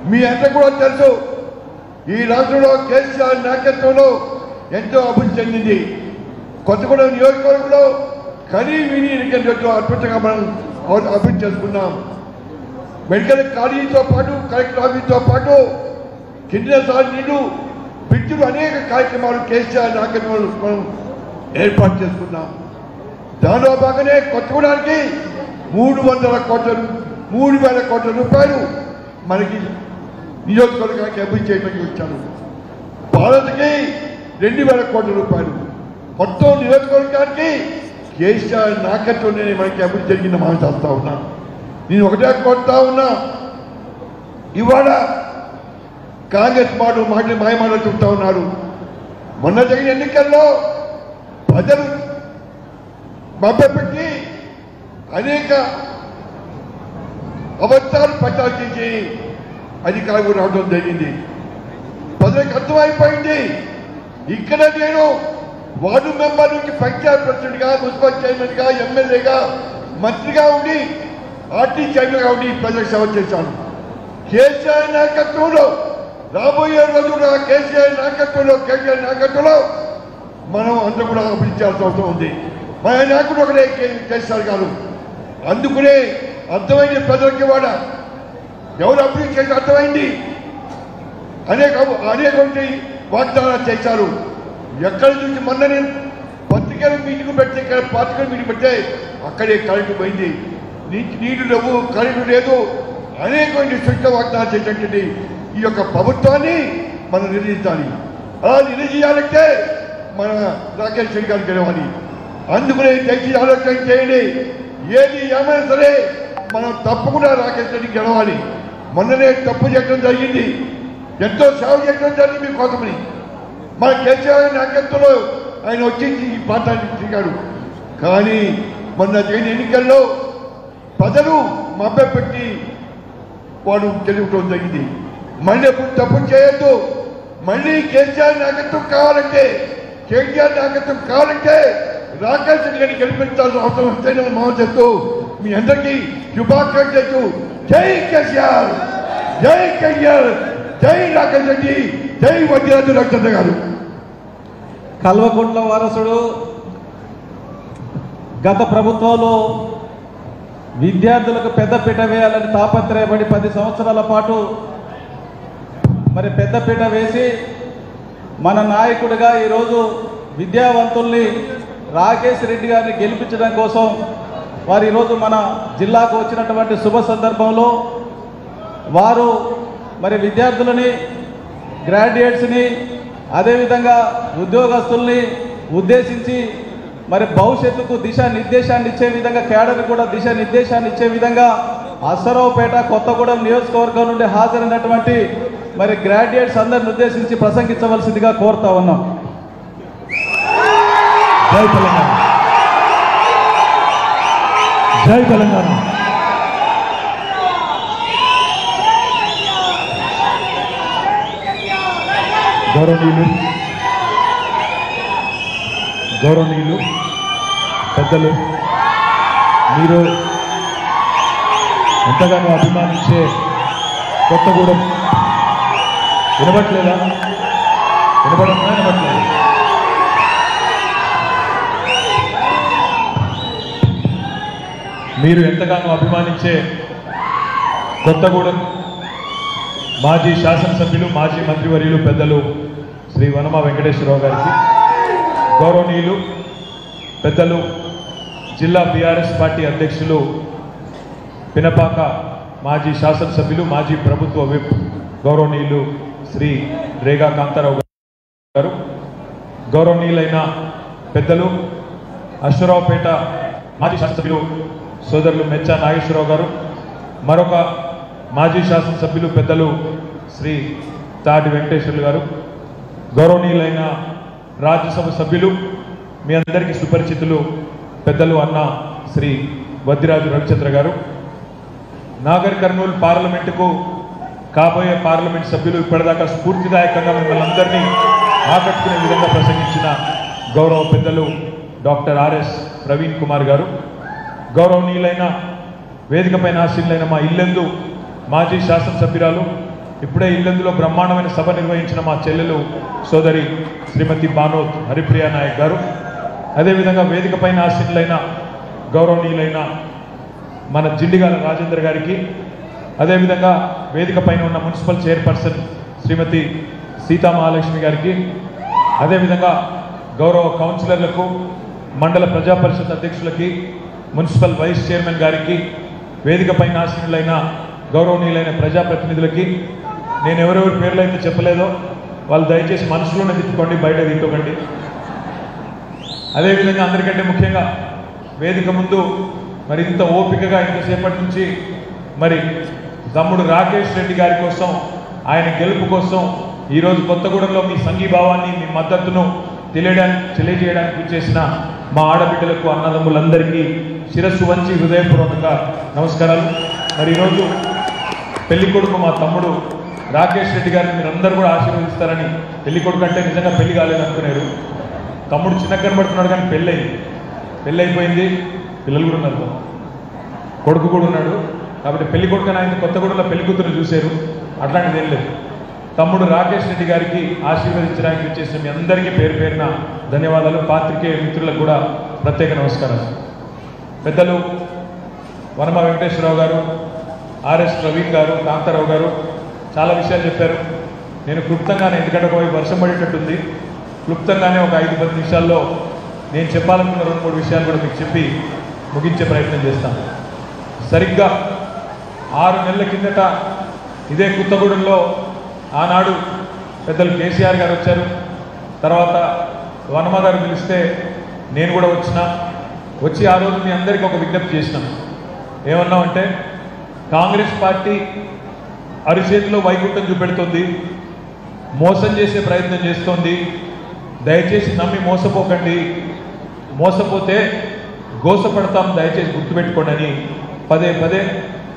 మీ అందరూ కూడా తెలుసు, ఈ రాష్ట్రంలో కేసీఆర్ నాయకత్వంలో ఎంతో అభివృద్ధి చెందింది. కొత్తగూడెం నియోజకవర్గంలో కనీ విని అద్భుతంగా మనం అభివృద్ధి చేసుకున్నాం. మెడికల్ కాలేజీతో పాటు, కలెక్టర్ ఆఫీస్తో పాటు కింద నీళ్లు, బ్రిడ్జులు, అనేక కార్యక్రమాలు కేసీఆర్ నాయకత్వంలో మనం ఏర్పాటు చేసుకున్నాం. దానిలో భాగంగానే కొత్తగూడానికి 3,000 కోట్ల రూపాయలు మనకి నియోజకవర్గానికి అభివృద్ధి చేయడానికి వచ్చాను. భారత్కి 2,000 కోట్ల రూపాయలు, మొత్తం నియోజకవర్గానికి కేసీఆర్ నాయకత్వంలోనే మనకి అభివృద్ధి జరిగింది మనం చేస్తా ఉన్నాం. నేను ఒకటే కోరుతా ఉన్నా, ఇవాళ కాంగ్రెస్ మాయమాటలు చెప్తా ఉన్నారు. మొన్న జరిగిన ఎన్నికల్లో ప్రజలు మభ్యపెట్టి అనేక అబద్ధాలు ప్రచారం చేసి అధికారులు రావడం జరిగింది. ప్రజలకు అర్థమైపోయింది, ఇక్కడ నేను వార్డు మెంబర్ నుంచి పంచాయత్ ప్రెసిడెంట్గా, మున్సిపల్ చైర్మన్గా, ఎమ్మెల్యేగా, మంత్రిగా ఉండి, ఆర్టీ చైర్మన్గా ఉండి ప్రజలకు సేవ చేశాను. కేసీఆర్ నాయకత్వంలో రాబోయే రోజుల్లో కేసీఆర్ నాయకత్వంలో మనం అందరూ కూడా అభివృద్ధి చేయాల్సిన అవసరం ఉంది. మన నాయకుడు ఒకటే కేసీఆర్ గారు. అందుకునే అర్థమైంది ప్రజలకి, వాడ ఎవరు అభివృద్ధి చేసి అర్థమైంది. అనేక వాగ్దానాలు చేశారు. ఎక్కడి నుంచి మొన్న నేను పత్రికలు మీటింగ్ పెడితే, ఇక్కడ పార్టికల్ మీటింగ్ పెడితే అక్కడే కరెంటు పోయింది, నీళ్లు లేవు, కరెంటు లేదు, అనేకమైన శుద్ధ వాగ్దానాలు చేసినటువంటి ఈ యొక్క ప్రభుత్వాన్ని మనం నిర్ణయించాలి. అలా నిర్ణయించాలంటే మన రాకేష్ రెడ్డి గారు గెలవాలి. అందుకనే దయచేసి ఆలోచన చేయండి. ఏది ఏమైనా సరే మనం తప్పకుండా రాకేష్ రెడ్డి గెలవాలి. మొన్ననే తప్పు చేయడం జరిగింది, ఎంతో సేవ చేయడం జరిగింది మీకోసమని. మన కేసీఆర్ నాయకత్వంలో ఆయన వచ్చి ఈ ప్రాంతాన్ని తిరిగాడు. కానీ మొన్న జరిగిన ఎన్నికల్లో ప్రజలు మభ్యపెట్టి వాడు గెలవడం జరిగింది. మళ్ళీ ఎప్పుడు తప్పు చేయొద్దు. మళ్ళీ కేసీఆర్ నాయకత్వం కావాలంటే రాకేష్ రెడ్డి గారిని గెలిపించాల్సిన అవసరం వస్తేనే మనం చేస్తూ మీ అందరికీ శుభాకాంక్షలు. జై కేసీఆర్, జై కేసీఆర్, జై రాకేష్ రెడ్డి, జై వజ్రరాజు రవిచంద్ర గారు. కల్వకుంట్ల వారసుడు గత ప్రభుత్వంలో విద్యార్థులకు పెద్దపీట వేయాలని తాపత్రయపడి 10 సంవత్సరాల పాటు మరి పెద్దపీట వేసి మన నాయకుడిగా ఈరోజు విద్యావంతుల్ని రాకేష్ రెడ్డి గారిని గెలిపించడం కోసం వారు ఈరోజు మన జిల్లాకు వచ్చినటువంటి శుభ సందర్భంలో వారు మరి విద్యార్థులని, గ్రాడ్యుయేట్స్ని, అదేవిధంగా ఉద్యోగస్తుల్ని ఉద్దేశించి మరి భవిష్యత్తుకు దిశానిర్దేశాన్ని ఇచ్చే విధంగా, కేడర్కి కూడా దిశానిర్దేశాన్ని ఇచ్చే విధంగా అశ్వరావుపేట, కొత్తగూడెం నియోజకవర్గం నుండి హాజరైనటువంటి మరి గ్రాడ్యుయేట్స్ అందరిని ఉద్దేశించి ప్రసంగించవలసిందిగా కోరుతా ఉన్నాం. జై తెలంగాణ, జై తెలంగాణ. గౌరవనీయులు పెద్దలు, మీరు ఎంతగానో అభిమానించే కొత్తగూడెం వినబట్లేదా? వినబడట్లేదు. మీరు ఎంతగానో అభిమానించే కొత్తగూడెం మాజీ శాసనసభ్యులు మాజీ మంత్రివర్యులు పెద్దలు శ్రీ వనమా వెంకటేశ్వరరావు గారికి, గౌరవనీయులు పెద్దలు జిల్లా బీఆర్ఎస్ పార్టీ అధ్యక్షులు పినపాక మాజీ శాసనసభ్యులు మాజీ ప్రభుత్వ విప్ గౌరవనీయులు శ్రీ రేగా కాంతారావు గారు, గౌరవనీయులైన పెద్దలు అశ్వరావుపేట మాజీ శాసనసభ్యులు సోదరులు మెచ్చా నాగేశ్వరరావు గారు, మరొక మాజీ శాసనసభ్యులు పెద్దలు శ్రీ తాటి వెంకటేశ్వర్లు గారు, గౌరవనీయులైన రాజ్యసభ సభ్యులు మీ అందరికీ సుపరిచితులు పెద్దలు అన్న శ్రీ వద్దిరాజు రవిచంద్ర గారు, నాగర్ కర్నూలు పార్లమెంటుకు కాబోయే పార్లమెంట్ సభ్యులు ఇప్పటిదాకా స్ఫూర్తిదాయకంగా మిమ్మల్ని అందరినీ ఆకట్టుకునే విధంగా ప్రసంగించిన గౌరవ పెద్దలు డాక్టర్ ఆర్ఎస్ ప్రవీణ్ కుమార్ గారు, గౌరవనీయులైన వేదికపైన ఆశీనులైన మా ఇల్లెందు మాజీ శాసనసభ్యురాలు, ఇప్పుడే ఇల్లెందులో బ్రహ్మాండమైన సభ నిర్వహించిన మా చెల్లెలు సోదరి శ్రీమతి బానోత్ హరిప్రియా నాయక్ గారు, అదేవిధంగా వేదికపైన ఆశీనులైన గౌరవనీయులైన మన జిల్లిగాల రాజేందర్ గారికి, అదేవిధంగా వేదిక పైన ఉన్న మున్సిపల్ చైర్పర్సన్ శ్రీమతి సీతామహాలక్ష్మి గారికి, అదేవిధంగా గౌరవ కౌన్సిలర్లకు, మండల ప్రజా పరిషత్ అధ్యక్షులకి, మున్సిపల్ వైస్ చైర్మన్ గారికి, వేదిక పైన ఆశీనులైన గౌరవనీయులైన ప్రజాప్రతినిధులకి, నేను ఎవరెవరి పేర్లు అయితే చెప్పలేదో వాళ్ళు దయచేసి మనసులోనే తిట్టుకోండి, బయట తిట్టుకోండి. అదేవిధంగా అందరికంటే ముఖ్యంగా వేదిక ముందు మరి ఇంత ఓపికగా ఇంతసేపటి నుంచి మరి తమ్ముడు రాకేష్ రెడ్డి గారి కోసం, ఆయన గెలుపు కోసం ఈరోజు కొత్తగూడెంలో మీ సంఘీభావాన్ని మీ మద్దతును తెలియజేయడానికి వచ్చేసిన మా ఆడబిడ్డలకు అన్నదమ్ములందరికీ శిరస్సు వంచి హృదయపూర్వకంగా నమస్కారాలు. మరి ఈరోజు పెళ్లి కొడుకు మా తమ్ముడు రాకేష్ రెడ్డి గారిని మీరందరూ కూడా ఆశీర్వదిస్తారని, పెళ్లి కొడుకు అంటే నిజంగా పెళ్లి కాలేదనుకున్నారు, తమ్ముడు చిన్న కనబడుతున్నాడు కానీ పెళ్ళి అయిపోయింది, పిల్లలు కూడా ఉన్నారు, కొడుకు కూడా ఉన్నాడు. కాబట్టి పెళ్లి కొడుకు ఆయన కొత్తగూడెంలో పెళ్లి కూతురు చూశారు, అట్లాంటిది ఏం లేదు. తమ్ముడు రాకేష్ రెడ్డి గారికి ఆశీర్వదించడానికి వచ్చేసిన మీ అందరికీ పేరు పేరున ధన్యవాదాలు. పాత్రికేయ మిత్రులకు కూడా ప్రత్యేక నమస్కారాలు. పెద్దలు వనమా వెంకటేశ్వరరావు గారు, ఆర్ఎస్ ప్రవీణ్ గారు, కాంతారావు గారు చాలా విషయాలు చెప్పారు. నేను క్లుప్తంగానే, ఎందుకంటే ఒకవైపు వర్షం పడేటట్టుంది, క్లుప్తంగానే ఒక 5-10 నిమిషాల్లో నేను చెప్పాలనుకున్న 2-3 విషయాలు కూడా మీకు చెప్పి ముగించే ప్రయత్నం చేస్తాను. సరిగ్గా 6 నెలల కిందట ఇదే కొత్తగూడెంలో ఆనాడు పెద్దలు కేసీఆర్ గారు వచ్చారు, తర్వాత వనమ గారు పిలిస్తే నేను కూడా వచ్చి ఆ రోజు మీ అందరికీ ఒక విజ్ఞప్తి చేసినాం. ఏమన్నామంటే, కాంగ్రెస్ పార్టీ అరిచేతిలో వైకుంఠం చూపెడుతుంది, మోసం చేసే ప్రయత్నం చేస్తోంది, దయచేసి నమ్మి మోసపోకండి, మోసపోతే గోసపడతాం, దయచేసి గుర్తుపెట్టుకోండి అని పదే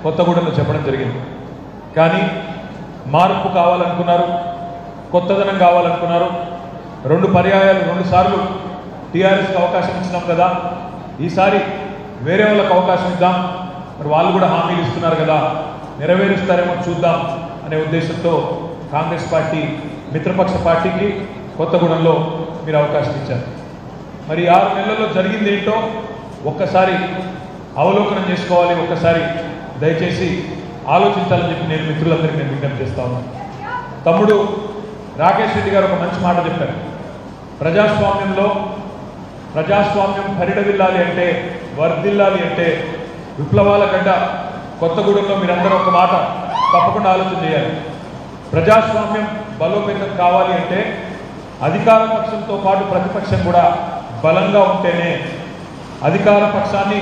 కొత్తగూడెంలో చెప్పడం జరిగింది. కానీ మార్పు కావాలనుకున్నారు, కొత్తదనం కావాలనుకున్నారు. 2 పర్యాయాలు 2 సార్లు టీఆర్ఎస్కి అవకాశం ఇచ్చినాం కదా, ఈసారి వేరే వాళ్ళకి అవకాశం ఇద్దాం, మరి వాళ్ళు కూడా హామీలు ఇస్తున్నారు కదా, నెరవేరుస్తారేమో చూద్దాం అనే ఉద్దేశంతో కాంగ్రెస్ పార్టీ మిత్రపక్ష పార్టీకి కొత్తగూడెంలో మీరు అవకాశం ఇచ్చారు. మరి 6 నెలల్లో జరిగింది ఏంటో ఒక్కసారి అవలోకనం చేసుకోవాలి, ఒక్కసారి దయచేసి ఆలోచించాలని చెప్పి నేను మిత్రులందరికీ నేను విజ్ఞప్తి చేస్తా ఉన్నాను. తమ్ముడు రాకేష్ రెడ్డి గారు ఒక మంచి మాట చెప్పారు. ప్రజాస్వామ్యం పరిడవిల్లాలి అంటే, వర్ధిల్లాలి అంటే విప్లవాల గడ్డ కొత్తగూడెంలో మీరందరూ ఒక మాట తప్పకుండా ఆలోచన చేయాలి. ప్రజాస్వామ్యం బలోపేతం కావాలి అంటే అధికార పక్షంతో పాటు ప్రతిపక్షం కూడా బలంగా ఉంటేనే, అధికార పక్షాన్ని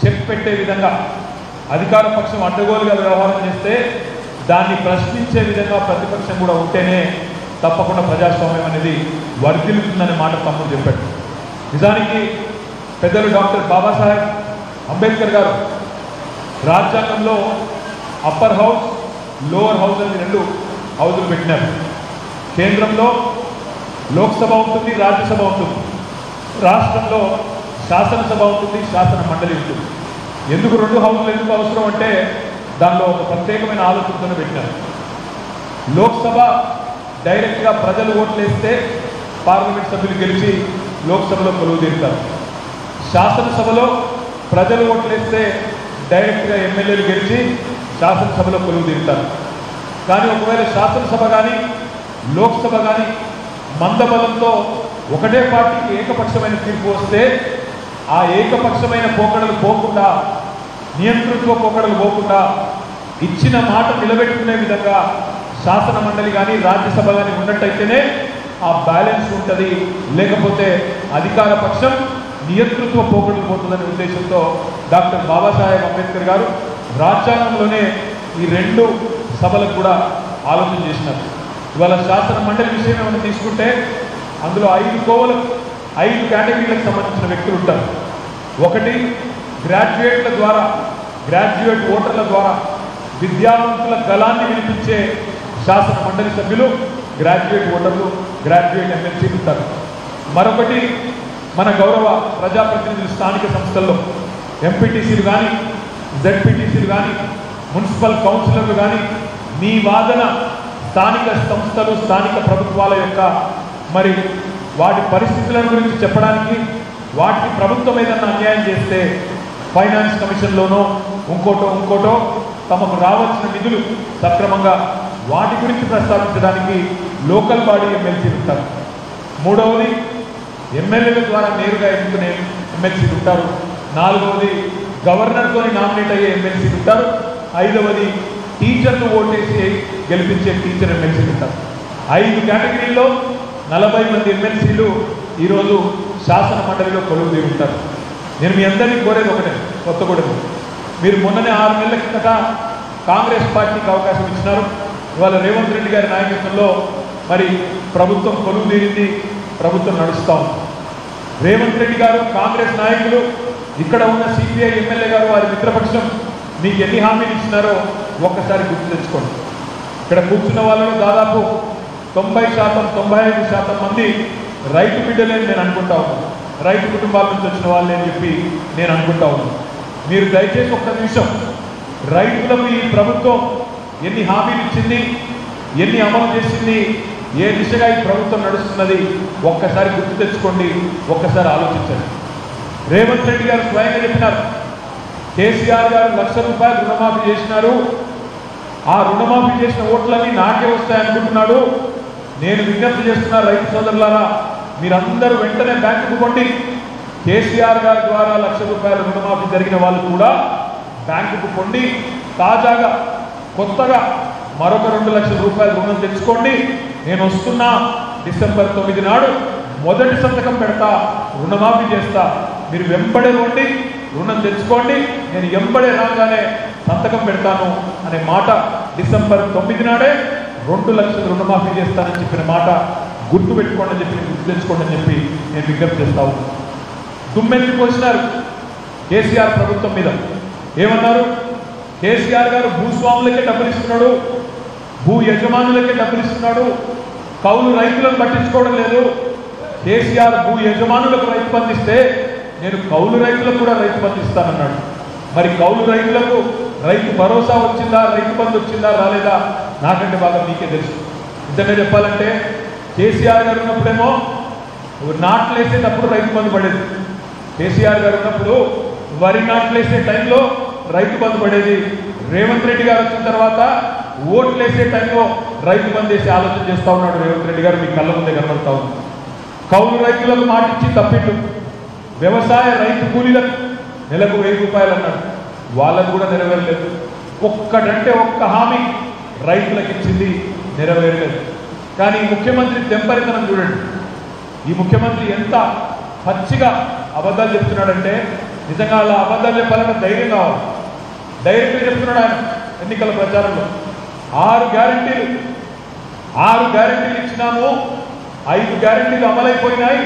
చెక్ పెట్టే విధంగా, అధికార పక్షం అడ్డగోలుగా వ్యవహారం చేస్తే దాన్ని ప్రశ్నించే విధంగా ప్రతిపక్షం కూడా ఉంటేనే తప్పకుండా ప్రజాస్వామ్యం అనేది వర్ధిల్లుతుందనే మాట తమ్ముడు చెప్పాడు. నిజానికి పెద్దలు డాక్టర్ బాబాసాహెబ్ అంబేద్కర్ గారు రాజ్యాంగంలో అప్పర్ హౌస్, లోవర్ హౌస్ అని 2 హౌజులు పెట్టినారు. కేంద్రంలో లోక్సభ ఉంటుంది, రాజ్యసభ ఉంటుంది, రాష్ట్రంలో శాసనసభ ఉంటుంది, శాసన మండలి ఉంటుంది. ఎందుకు 2 హౌజులు ఎందుకు అవసరం అంటే, దానిలో ఒక ప్రత్యేకమైన ఆలోచనతో పెట్టినారు. లోక్సభ డైరెక్ట్గా ప్రజలు ఓట్లేస్తే పార్లమెంట్ సభ్యులు గెలిచి లోక్సభలో కొలువు తీరుతారు. శాసనసభలో ప్రజలు ఓట్లేస్తే డైరెక్ట్గా ఎమ్మెల్యేలు గెలిచి శాసనసభలో కొలువు తీరుతారు. కానీ ఒకవేళ శాసనసభ కానీ లోక్సభ కానీ మందబలంతో ఒకటే పార్టీకి ఏకపక్షమైన తీర్పు వస్తే ఆ ఏకపక్షమైన పోకడలు పోకుండా, నియంతృత్వ పోకడలు పోకుండా ఇచ్చిన మాట నిలబెట్టుకునే విధంగా శాసన మండలి కానీ రాజ్యసభ కానీ ఉన్నట్టయితేనే ఆ బ్యాలెన్స్ ఉంటుంది. లేకపోతే అధికార పక్షం నియంతృత్వ పోకడలు పోతుందనే ఉద్దేశంతో డాక్టర్ బాబాసాహెబ్ అంబేద్కర్ గారు రాజ్యాంగంలోనే ఈ రెండు సభలకు కూడా ఆలోచన చేసినారు. ఇవాళ శాసన మండలి విషయం ఏమైనా తీసుకుంటే అందులో 5 కోవలు 5 కేటగిరీలకు సంబంధించిన వ్యక్తులు ఉంటారు. ఒకటి గ్రాడ్యుయేట్ల ద్వారా, గ్రాడ్యుయేట్ ఓటర్ల ద్వారా విద్యావంతుల గళాన్ని వినిపించే శాసన మండలి సభ్యులు గ్రాడ్యుయేట్ ఓటర్లు, గ్రాడ్యుయేట్ ఎమ్మెల్సీలు ఉంటారు. మరొకటి మన గౌరవ ప్రజాప్రతినిధులు స్థానిక సంస్థల్లో ఎంపీటీసీలు కానీ, జెడ్పీటీసీలు కానీ, మున్సిపల్ కౌన్సిలర్లు కానీ మీ వాదన స్థానిక సంస్థలు, స్థానిక ప్రభుత్వాల యొక్క మరి వాటి పరిస్థితుల గురించి చెప్పడానికి, వాటికి ప్రభుత్వం ఏదన్నా అన్యాయం చేస్తే ఫైనాన్స్ కమిషన్లోనో ఇంకోటో తమకు రావాల్సిన నిధులు సక్రమంగా వాటి గురించి ప్రస్తావించడానికి లోకల్ బాడీ ఎమ్మెల్సీలు ఉంటారు. మూడవది ఎమ్మెల్యేల ద్వారా నేరుగా ఎన్నుకునే ఎమ్మెల్సీలు ఉంటారు. నాలుగవది గవర్నర్తో నామినేట్ అయ్యే ఎమ్మెల్సీలు ఉంటారు. ఐదవది టీచర్లు ఓటేసి గెలిపించే టీచర్ ఎమ్మెల్సీలు ఉంటారు. 5 కేటగిరీల్లో 40 మంది ఎమ్మెల్సీలు ఈరోజు శాసన మండలిలో కొలువు తీరి ఉంటారు. నేను మీ అందరినీ కోరేది ఒకటే, కొత్తగూడెం మీరు మొన్ననే 6 నెలల కిందట కాంగ్రెస్ పార్టీకి అవకాశం ఇచ్చినారు. ఇవాళ రేవంత్ రెడ్డి గారి నాయకత్వంలో మరి ప్రభుత్వం కొలువు తీరింది, ప్రభుత్వం నడుస్తూ ఉంది. రేవంత్ రెడ్డి గారు, కాంగ్రెస్ నాయకులు, ఇక్కడ ఉన్న సిపిఐ ఎమ్మెల్యే గారు, వారి మిత్రపక్షం మీకు ఎన్ని హామీలు ఇచ్చినారో ఒక్కసారి గుర్తు తెచ్చుకోండి. ఇక్కడ కూర్చున్న వాళ్ళలో దాదాపు 90%, 95% మంది రైతు బిడ్డలే నేను అనుకుంటా ఉన్నాను, రైతు కుటుంబాల నుంచి వచ్చిన వాళ్ళే అని చెప్పి నేను అనుకుంటా ఉన్నాను. మీరు దయచేసి ఒక్క నిమిషం రైతులకు ఈ ప్రభుత్వం ఎన్ని హామీలు ఇచ్చింది, ఎన్ని అమలు చేసింది, ఏ దిశగా ఈ ప్రభుత్వం నడుస్తున్నది ఒక్కసారి గుర్తు తెచ్చుకోండి, ఒక్కసారి ఆలోచించండి. రేవంత్ రెడ్డి గారు స్వయంగా చెప్పినారు, కేసీఆర్ గారు ₹1,00,000 రుణమాఫీ చేసినారు, ఆ రుణమాఫీ చేసిన ఓట్లన్నీ నాకే వస్తాయనుకుంటున్నాడు. నేను విజ్ఞప్తి చేస్తున్నా రైతు సోదరులారా, మీరందరూ వెంటనే బ్యాంకుకు కొండి. కేసీఆర్ గారి ద్వారా ₹1,00,000 రుణమాఫీ జరిగిన వాళ్ళు కూడా బ్యాంకుకు కొండి. తాజాగా కొత్తగా మరొక ₹2,00,000 రుణం తెచ్చుకోండి. నేను వస్తున్నా డిసెంబర్ 9 నాడు మొదటి సంతకం పెడతా, రుణమాఫీ చేస్తా. మీరు వెంబడే కొండి, రుణం తెచ్చుకోండి, నేను ఎంబడే రాగానే సంతకం పెడతాను అనే మాట, డిసెంబర్ 9 నాడే 2 లక్షల రుణమాఫీ చేస్తానని చెప్పిన మాట గుర్తు పెట్టుకోండి అని చెప్పి, గుర్తు తెచ్చుకోండి అని చెప్పి నేను విజ్ఞప్తి చేస్తా ఉన్నాను. దుమ్మెత్తి పోసినారు కేసీఆర్ ప్రభుత్వం మీద. ఏమన్నారు? కేసీఆర్ గారు భూస్వాములకే డబ్బులు ఇస్తున్నాడు, భూ యజమానులకే డబ్బులు ఇస్తున్నాడు, కౌలు రైతులను పట్టించుకోవడం లేదు. కేసీఆర్ భూ యజమానులకు రైతు బంధు ఇస్తే నేను కౌలు రైతులకు కూడా రైతు బంధు ఇస్తానన్నాడు. మరి కౌలు రైతులకు రైతు భరోసా వచ్చిందా, రైతు బంధు వచ్చిందా రాలేదా నాకంటే బాగా మీకే తెలుసు. నిజంగా చెప్పాలంటే కేసీఆర్ గారు ఉన్నప్పుడేమో నాట్లు వేసేటప్పుడు రైతు బంధు పడేది, కేసీఆర్ గారు ఉన్నప్పుడు వరి నాట్లు వేసే టైంలో రైతు బంధు పడేది. రేవంత్ రెడ్డి గారు వచ్చిన తర్వాత ఓట్లు వేసే టైంలో రైతు బంధు వేసి ఆలోచన చేస్తూ ఉన్నాడు రేవంత్ రెడ్డి గారు, మీ కళ్ళ ముందే కనబడతా ఉంది. కౌలు రైతులకు మాటిచ్చి తప్పిండు, వ్యవసాయ రైతు కూలీలకు నెలకు ₹1,000 అన్నాడు, వాళ్ళకు కూడా నెరవేరలేదు. ఒక్కటంటే ఒక్క హామీ రైతులకు ఇచ్చింది, నెరవేరలేదు. కానీ ముఖ్యమంత్రి తెంపరితనం చూడండి, ఈ ముఖ్యమంత్రి ఎంత పచ్చిగా అబద్ధాలు చెప్తున్నాడంటే నిజంగా అలా అబద్ధాలు చెప్పాలంటే ధైర్యం కావాలి. డైరెక్ట్గా చెప్తున్నాడు ఆయన ఎన్నికల ప్రచారంలో, 6 గ్యారెంటీలు ఇచ్చినాము, 5 గ్యారెంటీలు అమలైపోయినాయి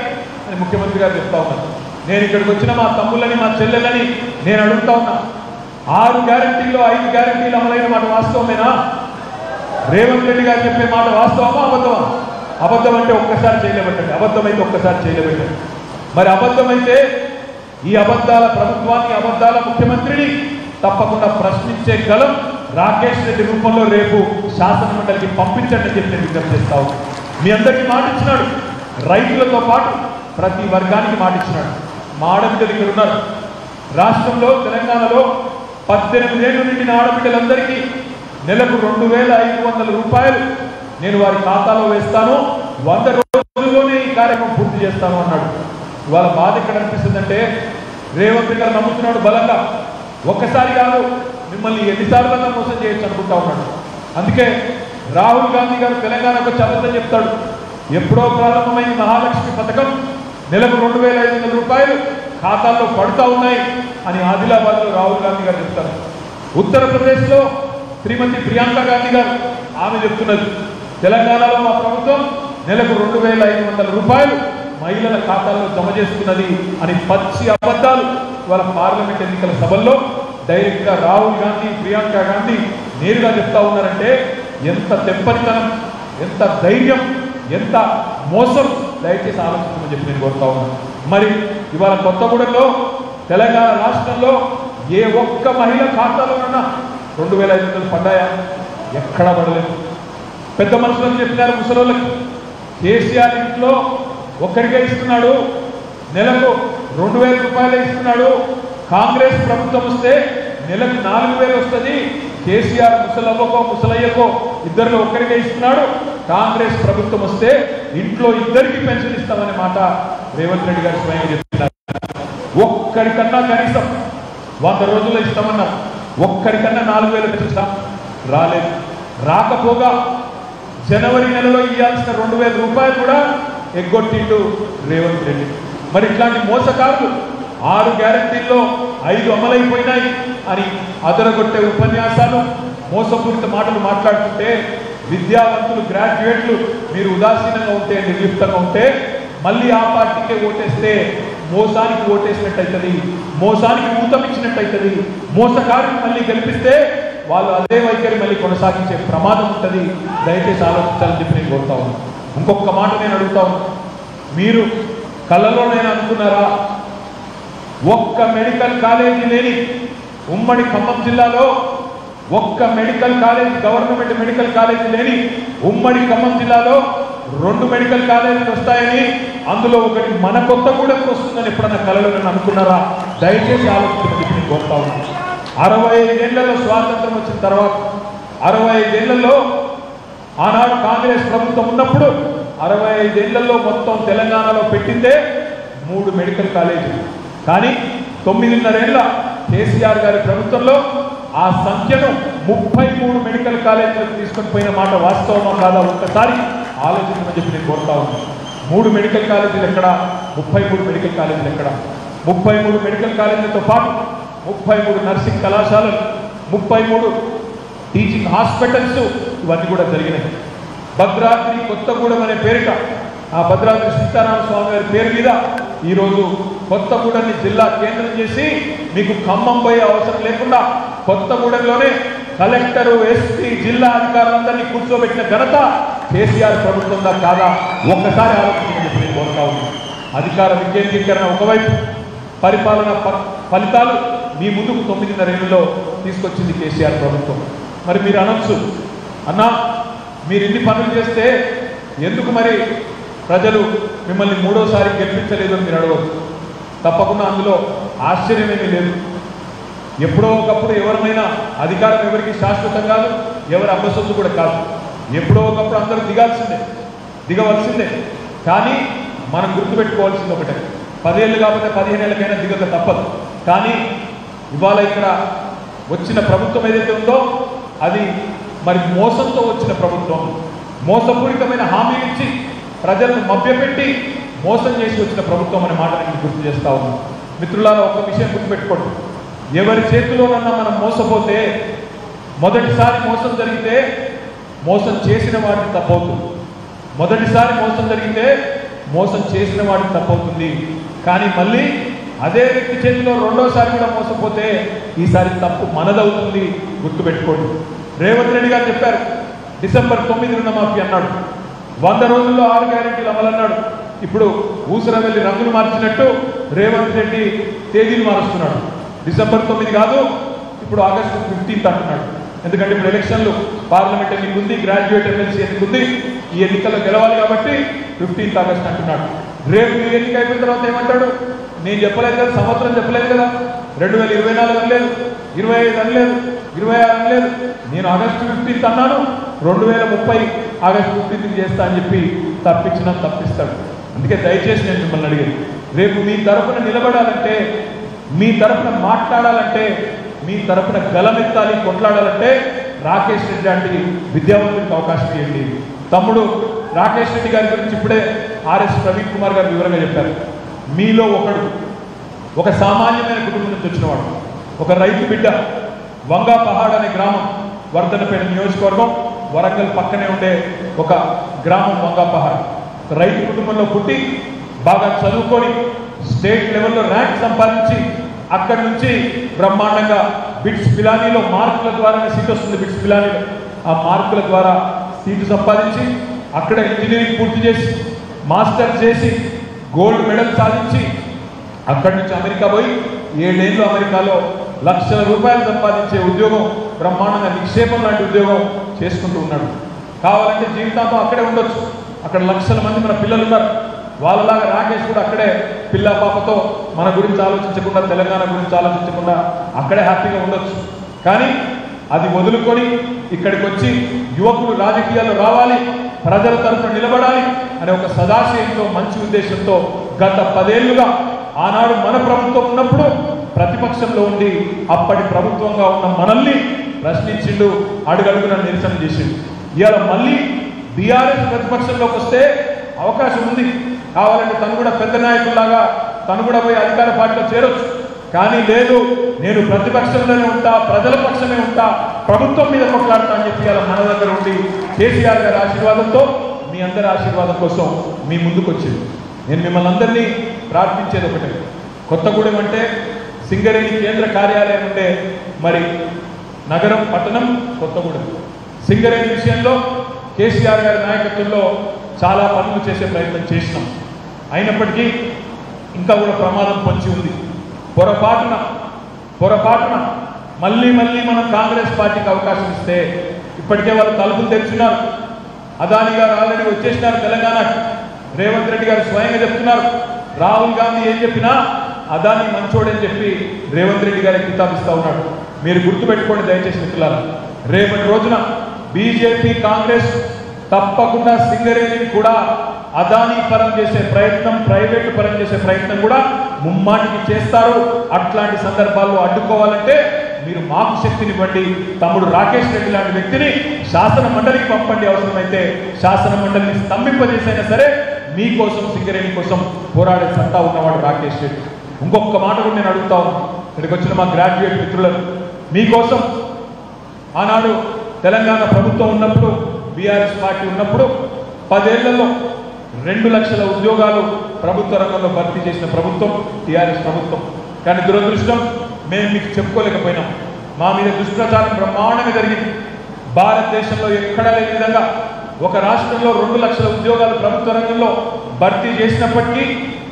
అని ముఖ్యమంత్రి గారు చెప్తా ఉన్నారు. నేను ఇక్కడికి వచ్చిన మా తమ్ముళ్ళని, మా చెల్లెలని నేను అడుగుతా ఉన్నా, 6 గ్యారెంటీల్లో 5 గ్యారెంటీలు అమలైన మాట వాస్తవమేనా? రేవంత్ రెడ్డి గారు చెప్పే మాట వాస్తవమా, అబద్ధమా? అబద్ధం అంటే ఒక్కసారి చేయలేబట్టండి, అబద్ధమైతే ఒక్కసారి చేయలేబట్టండి. మరి అబద్ధమైతే ఈ అబద్ధాల ప్రభుత్వాన్ని, అబద్ధాల ముఖ్యమంత్రిని తప్పకుండా ప్రశ్నించే గలం రాకేష్ రెడ్డి రూపంలో రేపు శాసనమండలికి పంపించండి అని చెప్పి నేను విజ్ఞప్తి చేస్తా ఉన్నాను. మీ అందరికీ మాట ఇచ్చినాడు, రైతులతో పాటు ప్రతి వర్గానికి మాట ఇచ్చినాడు. మా ఆడబిడ్డలు ఇక్కడ ఉన్నారు. రాష్ట్రంలో తెలంగాణలో 18 ఏళ్ళు నిండిన ఆడబిడ్డలందరికీ నెలకు 2,500 రూపాయలు నేను వారి ఖాతాలో వేస్తాను, 100 రోజుల్లోనే ఈ కార్యక్రమం పూర్తి చేస్తాను అన్నాడు. ఇవాళ బాధ ఎక్కడ అనిపిస్తుందంటే రేవంత్ గారు నమ్ముతున్నాడు బలంగా, ఒక్కసారి కాదు మిమ్మల్ని ఎన్నిసార్లు మోసం చేయొచ్చు అనుకుంటా ఉన్నాడు. అందుకే రాహుల్ గాంధీ గారు తెలంగాణకు వచ్చి అబద్ధం చెప్తాడు. ఎప్పుడో ప్రారంభమైన మహాలక్ష్మి పథకం నెలకు 2,500 రూపాయలు ఖాతాల్లో పడుతూ ఉన్నాయి అని ఆదిలాబాద్లో రాహుల్ గాంధీ గారు చెప్తారు. ఉత్తరప్రదేశ్లో శ్రీమతి ప్రియాంక గాంధీ గారు ఆమె చెప్తున్నది, తెలంగాణలో మా ప్రభుత్వం నెలకు 2,500 రూపాయలు మహిళల ఖాతాల్లో జమ చేస్తున్నది అని పచ్చి అబద్ధాలు వాళ్ళ పార్లమెంట్ ఎన్నికల సభల్లో డైరెక్ట్గా రాహుల్ గాంధీ ప్రియాంక గాంధీ నేరుగా చెప్తా ఉన్నారంటే ఎంత తెప్పనితనం, ఎంత ధైర్యం, ఎంత మోసం దయచేసి ఆలోచించమని చెప్పి నేను కోరుతా ఉన్నాను. మరి ఇవాళ కొత్తగూడెంలో తెలంగాణ రాష్ట్రంలో ఏ ఒక్క మహిళ ఖాతాలోనన్నా 2,500 పడ్డాయా? ఎక్కడా పడలేదు. పెద్ద మనుషులకు చెప్పినారు ముసలోళ్ళకి, కేసీఆర్ ఇంట్లో ఒక్కరికే ఇస్తున్నాడు, నెలకు 2,000 రూపాయలే ఇస్తున్నాడు. కాంగ్రెస్ ప్రభుత్వం వస్తే నెలకు 4,000 వస్తుంది. కేసీఆర్ ముసలవ్వకో ముసలయ్యకో ఇద్దరిలో ఒక్కరికే ఇస్తున్నాడు. కాంగ్రెస్ ప్రభుత్వం వస్తే ఇంట్లో ఇద్దరికి పెన్షన్ ఇస్తామనే మాట రేవంత్ రెడ్డి గారు స్వయంగా చెప్తున్నారు. ఒక్కరికన్నా కనీసం 100 రోజుల్లో ఇస్తామన్నారు. ఒక్కరికన్నా 4,000 పెంచుతాం, రాలేదు. రాకపోగా జనవరి నెలలో ఇవ్వాల్సిన 2,000 రూపాయలు కూడా ఎగ్గొట్టిండు రేవంత్ రెడ్డి. మరి ఇట్లాంటి మోసకారులు 6 గ్యారెంటీల్లో 5 అమలైపోయినాయి అని అదరగొట్టే ఉపన్యాసాలు, మోసపూరిత మాటలు మాట్లాడుతుంటే విద్యావంతులు, గ్రాడ్యుయేట్లు మీరు ఉదాసీనంగా ఉంటే, నిర్లిప్తంగా ఉంటే మళ్ళీ ఆ పార్టీకే ఓటేస్తే మోసానికి ఓటేసినట్టు అవుతుంది, మోసానికి ఊతమిచ్చినట్టు అవుతుంది. మోసకారుని మళ్ళీ గెలిపిస్తే వాళ్ళు అదే వైఖరి మళ్ళీ కొనసాగించే ప్రమాదం ఉంటుంది. దయచేసి ఆలోచించాలని చెప్పి నేను కోరుతా ఉన్నాను. ఇంకొక మాట నేను అడుగుతా ఉన్నాను, మీరు కళ్ళలోనైనా అనుకున్నారా ఒక్క మెడికల్ కాలేజీ లేని ఉమ్మడి ఖమ్మం జిల్లాలో, ఒక్క medical college, government medical college లేని ఉమ్మడి ఖమ్మం జిల్లాలో 2 మెడికల్ కాలేజీలు వస్తాయని, అందులో ఒకటి మన కొత్తగూడెంకి వస్తుందని ఎప్పుడన్నా కళలను అనుకున్నారా? దయచేసి ఆలోచించమని నేను కోరుతా ఉన్నాను. 65 ఏళ్లలో స్వాతంత్రం వచ్చిన తర్వాత 65 ఏళ్లలో ఆనాడు కాంగ్రెస్ ప్రభుత్వం ఉన్నప్పుడు 65 ఏళ్లలో మొత్తం తెలంగాణలో పెట్టిందే 3 మెడికల్ కాలేజీలు. కానీ 9.5 ఏళ్ల కేసీఆర్ గారి ప్రభుత్వంలో ఆ సంఖ్యను 33 మెడికల్ కాలేజీలకు తీసుకొని పోయిన మాట వాస్తవమా కాదా ఒక్కసారి ఆలోచించమని చెప్పి నేను కోరుతా ఉన్నాను. 3 మెడికల్ కాలేజీలు ఎక్కడ, 33 మెడికల్ కాలేజీలు ఎక్కడ? 33 మెడికల్ కాలేజీలతో పాటు 33 నర్సింగ్ కళాశాలలు, 33 టీచింగ్ హాస్పిటల్స్ ఇవన్నీ కూడా జరిగినాయి. భద్రాద్రి కొత్తగూడెం అనే పేరిట, ఆ భద్రాద్రి సీతారామ స్వామి గారి పేరు మీద ఈరోజు కొత్తగూడెంని జిల్లా కేంద్రం చేసి మీకు ఖమ్మం పోయే అవసరం లేకుండా కొత్తగూడెంలోనే కలెక్టరు, ఎస్పీ, జిల్లా అధికారులందరినీ కూర్చోబెట్టిన ఘనత కేసీఆర్ ప్రభుత్వంగా కాదా? ఒక్కసారి ఆలోచించమని నేను కోరుతా ఉన్నాను. అధికార వికేంద్రీకరణ ఒకవైపు, పరిపాలన ఫలితాలు మీ ముందుకు 9.5 ఏళ్లలో తీసుకొచ్చింది కేసీఆర్ ప్రభుత్వం. మరి మీరు అనొచ్చు, అన్నా మీరు ఇన్ని పనులు చేస్తే ఎందుకు మరి ప్రజలు మిమ్మల్ని 3వసారి గెలిపించలేదు అని మీరు అడగవచ్చు. తప్పకుండా అందులో ఆశ్చర్యమేమీ లేదు. ఎప్పుడో ఒకప్పుడు ఎవరినైనా అధికారం ఎవరికి శాశ్వతం కాదు, ఎవరి అబ్బసొత్తు కూడా కాదు. ఎప్పుడో ఒకప్పుడు అందరూ దిగవలసిందే. కానీ మనం గుర్తుపెట్టుకోవాల్సింది ఒకటే, 10 ఏళ్ళు కాకపోతే 15 ఏళ్ళకైనా దిగక తప్పదు. కానీ ఇవాళ ఇక్కడ వచ్చిన ప్రభుత్వం ఏదైతే ఉందో అది మరి మోసంతో వచ్చిన ప్రభుత్వం, మోసపూరితమైన హామీలు ఇచ్చి ప్రజలను మభ్యపెట్టి మోసం చేసి వచ్చిన ప్రభుత్వం అనే మాట నేను గుర్తు చేస్తా ఉన్నాను. మిత్రులారా, ఒక విషయం గుర్తుపెట్టుకోండి, ఎవరి చేతిలోనన్నా మనం మోసపోతే, మొదటిసారి మోసం జరిగితే మోసం చేసిన వాడికి తప్పవుతుంది. మొదటిసారి మోసం జరిగితే మోసం చేసిన వాడికి తప్పవుతుంది. కానీ మళ్ళీ అదే వ్యక్తి చేతిలో 2వసారి కూడా మోసపోతే ఈసారి తప్పు మనదవుతుంది. గుర్తుపెట్టుకోండి. రేవంత్ రెడ్డి గారు చెప్పారు, డిసెంబర్ 9 రుణమాఫీ అన్నాడు, 100 రోజుల్లో 6 గ్యారెంటీలు అమలన్నాడు. ఇప్పుడు ఊసర వెళ్ళి రంగులు మార్చినట్టు రేవంత్ రెడ్డి తేదీలు మారుస్తున్నాడు. డిసెంబర్ 9 కాదు, ఇప్పుడు ఆగస్టు 15 అంటున్నాడు. ఎందుకంటే ఇప్పుడు ఎలక్షన్లు పార్లమెంట్ ఎన్నిక ఉంది, గ్రాడ్యుయేట్ ఎమ్మెల్సీ ఎన్నిక ఉంది. ఈ ఎన్నికల్లో గెలవాలి కాబట్టి 15th ఆగస్ట్ అంటున్నాడు. రేపు ఈ ఎన్నిక అయిపోయిన తర్వాత ఏమంటాడు? నేను చెప్పలేదు కదా, సంవత్సరం చెప్పలేదు కదా, 2024 అనలేదు, 25 అనలేదు, 26 అనలేదు, నేను ఆగస్టు 15th అన్నాను, 2030 ఆగస్టు 15th చేస్తా అని చెప్పి తప్పిస్తాడు. అందుకే దయచేసి నేను మిమ్మల్ని అడిగేది, రేపు మీ తరఫున నిలబడాలంటే, మీ తరఫున మాట్లాడాలంటే, మీ తరఫున గలమెత్తాలి, కొట్లాడాలంటే రాకేష్ రెడ్డి లాంటి విద్యావంతుడికి అవకాశం ఇవ్వండి. తమ్ముడు రాకేష్ రెడ్డి గారి గురించి ఇప్పుడే ఆర్ఎస్ ప్రవీణ్ కుమార్ గారు వివరంగా చెప్పారు. మీలో ఒకడు, ఒక సామాన్యమైన కుటుంబం నుంచి వచ్చినవాడు, ఒక రైతు బిడ్డ, వంగా పహాడ్ అనే గ్రామం, వర్ధనపేట నియోజకవర్గం, వరంగల్ పక్కనే ఉండే ఒక గ్రామం వంగా పహాడ్. రైతు కుటుంబంలో పుట్టి బాగా చదువుకొని స్టేట్ లెవెల్లో ర్యాంక్ సంపాదించి అక్కడి నుంచి బ్రహ్మాండంగా బిట్స్ పిలానీలో మార్కుల ద్వారానే సీట్ వస్తుంది. బిట్స్ పిలానీలో ఆ మార్కుల ద్వారా సీటు సంపాదించి అక్కడ ఇంజనీరింగ్ పూర్తి చేసి మాస్టర్ చేసి గోల్డ్ మెడల్ సాధించి అక్కడి నుంచి అమెరికా పోయి 7 ఏళ్ళు అమెరికాలో లక్షల రూపాయలు సంపాదించే ఉద్యోగం, బ్రహ్మాండంగా నిక్షేపం లాంటి ఉద్యోగం చేసుకుంటూ ఉన్నాడు. కావాలంటే జీవితాంతం అక్కడే ఉండొచ్చు. అక్కడ లక్షల మంది మన పిల్లలు ఉన్నారు. వాళ్ళలాగా రాకేష్ కూడా అక్కడే పిల్ల పాపతో మన గురించి ఆలోచించకుండా, తెలంగాణ గురించి ఆలోచించకుండా అక్కడే హ్యాపీగా ఉండొచ్చు. కానీ అది వదులుకొని ఇక్కడికి వచ్చి యువకులు రాజకీయాల్లో రావాలి, ప్రజల తరఫున నిలబడాలి అనే ఒక సదాశయంతో, మంచి ఉద్దేశంతో గత 10 ఏళ్లుగా ఆనాడు మన ప్రభుత్వం ఉన్నప్పుడు ప్రతిపక్షంలో ఉండి అప్పటి ప్రభుత్వంగా ఉన్న మనల్ని ప్రశ్నించిండు, అడుగడుగున నిరసన చేసిండు. ఇవాళ మళ్ళీ బీఆర్ఎస్ ప్రతిపక్షంలోకి వస్తే అవకాశం ఉంది. కావాలంటే తను కూడా పెద్ద నాయకుల్లాగా తను కూడా పోయి అధికార పార్టీలో చేరొచ్చు. కానీ లేదు, నేను ప్రతిపక్షంలోనే ఉంటా, ప్రజల పక్షమే ఉంటా, ప్రభుత్వం మీద కొట్లాడతా అని చెప్పి అలా మన దగ్గర ఉండి కేసీఆర్ గారి ఆశీర్వాదంతో, మీ అందరి ఆశీర్వాదం కోసం మీ ముందుకు వచ్చింది. నేను మిమ్మల్ని అందరినీ ప్రార్థించేది ఒకటే, కొత్తగూడెం అంటే సింగరేణి కేంద్ర కార్యాలయం ఉండే మరి నగరం, పట్టణం కొత్తగూడెం. సింగరేణి విషయంలో కేసీఆర్ గారి నాయకత్వంలో చాలా పనులు చేసే ప్రయత్నం చేసినాం. అయినప్పటికీ ఇంకా కూడా ప్రమాదం పొంచి ఉంది. పొరపాటున మళ్ళీ మనం కాంగ్రెస్ పార్టీకి అవకాశం ఇస్తే, ఇప్పటికే వాళ్ళు తలుపులు తెరిచినారు. అదాని గారు ఆల్రెడీ వచ్చేసినారు తెలంగాణకు. రేవంత్ రెడ్డి గారు స్వయంగా చెప్తున్నారు, రాహుల్ గాంధీ ఏం చెప్పినా అదాని మంచోడని చెప్పి రేవంత్ రెడ్డి గారికి కితాబిస్తా ఉన్నాడు. మీరు గుర్తుపెట్టుకోండి దయచేసి మిత్రులారా, రేపటి రోజున బీజేపీ కాంగ్రెస్ తప్పకుండా సింగరేణిని కూడా అదానీ పరం చేసే ప్రయత్నం, ప్రైవేటు పరం చేసే ప్రయత్నం కూడా ముమ్మాటికి చేస్తారు. అట్లాంటి సందర్భాల్లో అడ్డుకోవాలంటే మీరు మాకు శక్తినివ్వండి. తమ్ముడు రాకేష్ రెడ్డి లాంటి వ్యక్తిని శాసన మండలికి పంపండి. అవసరమైతే శాసన మండలిని స్తంభింపజేసైనా సరే మీకోసం, సింగరేణి కోసం పోరాడే సత్తా ఉన్నవాడు రాకేష్ రెడ్డి. ఇంకొక మాట కూడా నేను అడుగుతా ఉన్నాను ఇక్కడికి వచ్చిన మా గ్రాడ్యుయేట్ మిత్రులను, మీకోసం ఆనాడు తెలంగాణ ప్రభుత్వం ఉన్నప్పుడు, బీఆర్ఎస్ పార్టీ ఉన్నప్పుడు 10 ఏళ్లలో 2 లక్షల ఉద్యోగాలు ప్రభుత్వ రంగంలో భర్తీ చేసిన ప్రభుత్వం టీఆర్ఎస్ ప్రభుత్వం. కానీ దురదృష్టం, మేము మీకు చెప్పుకోలేకపోయినాం. మా మీద దుష్ప్రచారం బ్రహ్మాండంగా జరిగింది. భారతదేశంలో ఎక్కడా లేని విధంగా ఒక రాష్ట్రంలో 2 లక్షల ఉద్యోగాలు ప్రభుత్వ రంగంలో భర్తీ చేసినప్పటికీ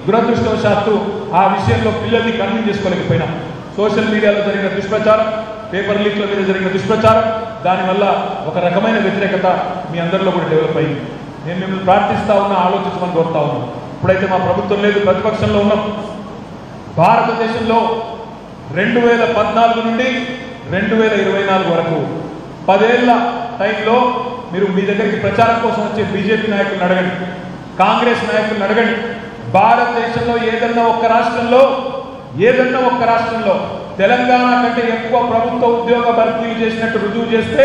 దురదృష్టవశాత్తు ఆ విషయంలో పిల్లల్ని కన్విన్స్ చేసుకోలేకపోయినాం. సోషల్ మీడియాలో జరిగిన దుష్ప్రచారం, పేపర్ లీక్ల మీద జరిగిన దుష్ప్రచారం, దానివల్ల ఒక రకమైన వ్యతిరేకత మీ అందరిలో కూడా డెవలప్ అయింది. నేను మిమ్మల్ని ప్రార్థిస్తా ఉన్నా, ఆలోచించమని కోరుతా ఉన్నాను. ఇప్పుడైతే మా ప్రభుత్వం లేదు, ప్రతిపక్షంలో ఉన్నాం. భారతదేశంలో 2014 నుండి 2024 వరకు 10 ఏళ్ల టైంలో మీరు మీ దగ్గరికి ప్రచారం కోసం వచ్చే బీజేపీ నాయకులను అడగండి, కాంగ్రెస్ నాయకులను అడగండి. భారతదేశంలో ఏదన్నా ఒక్క రాష్ట్రంలో తెలంగాణ కంటే ఎక్కువ ప్రభుత్వ ఉద్యోగ భర్తీలు చేసినట్టు రుజువు చేస్తే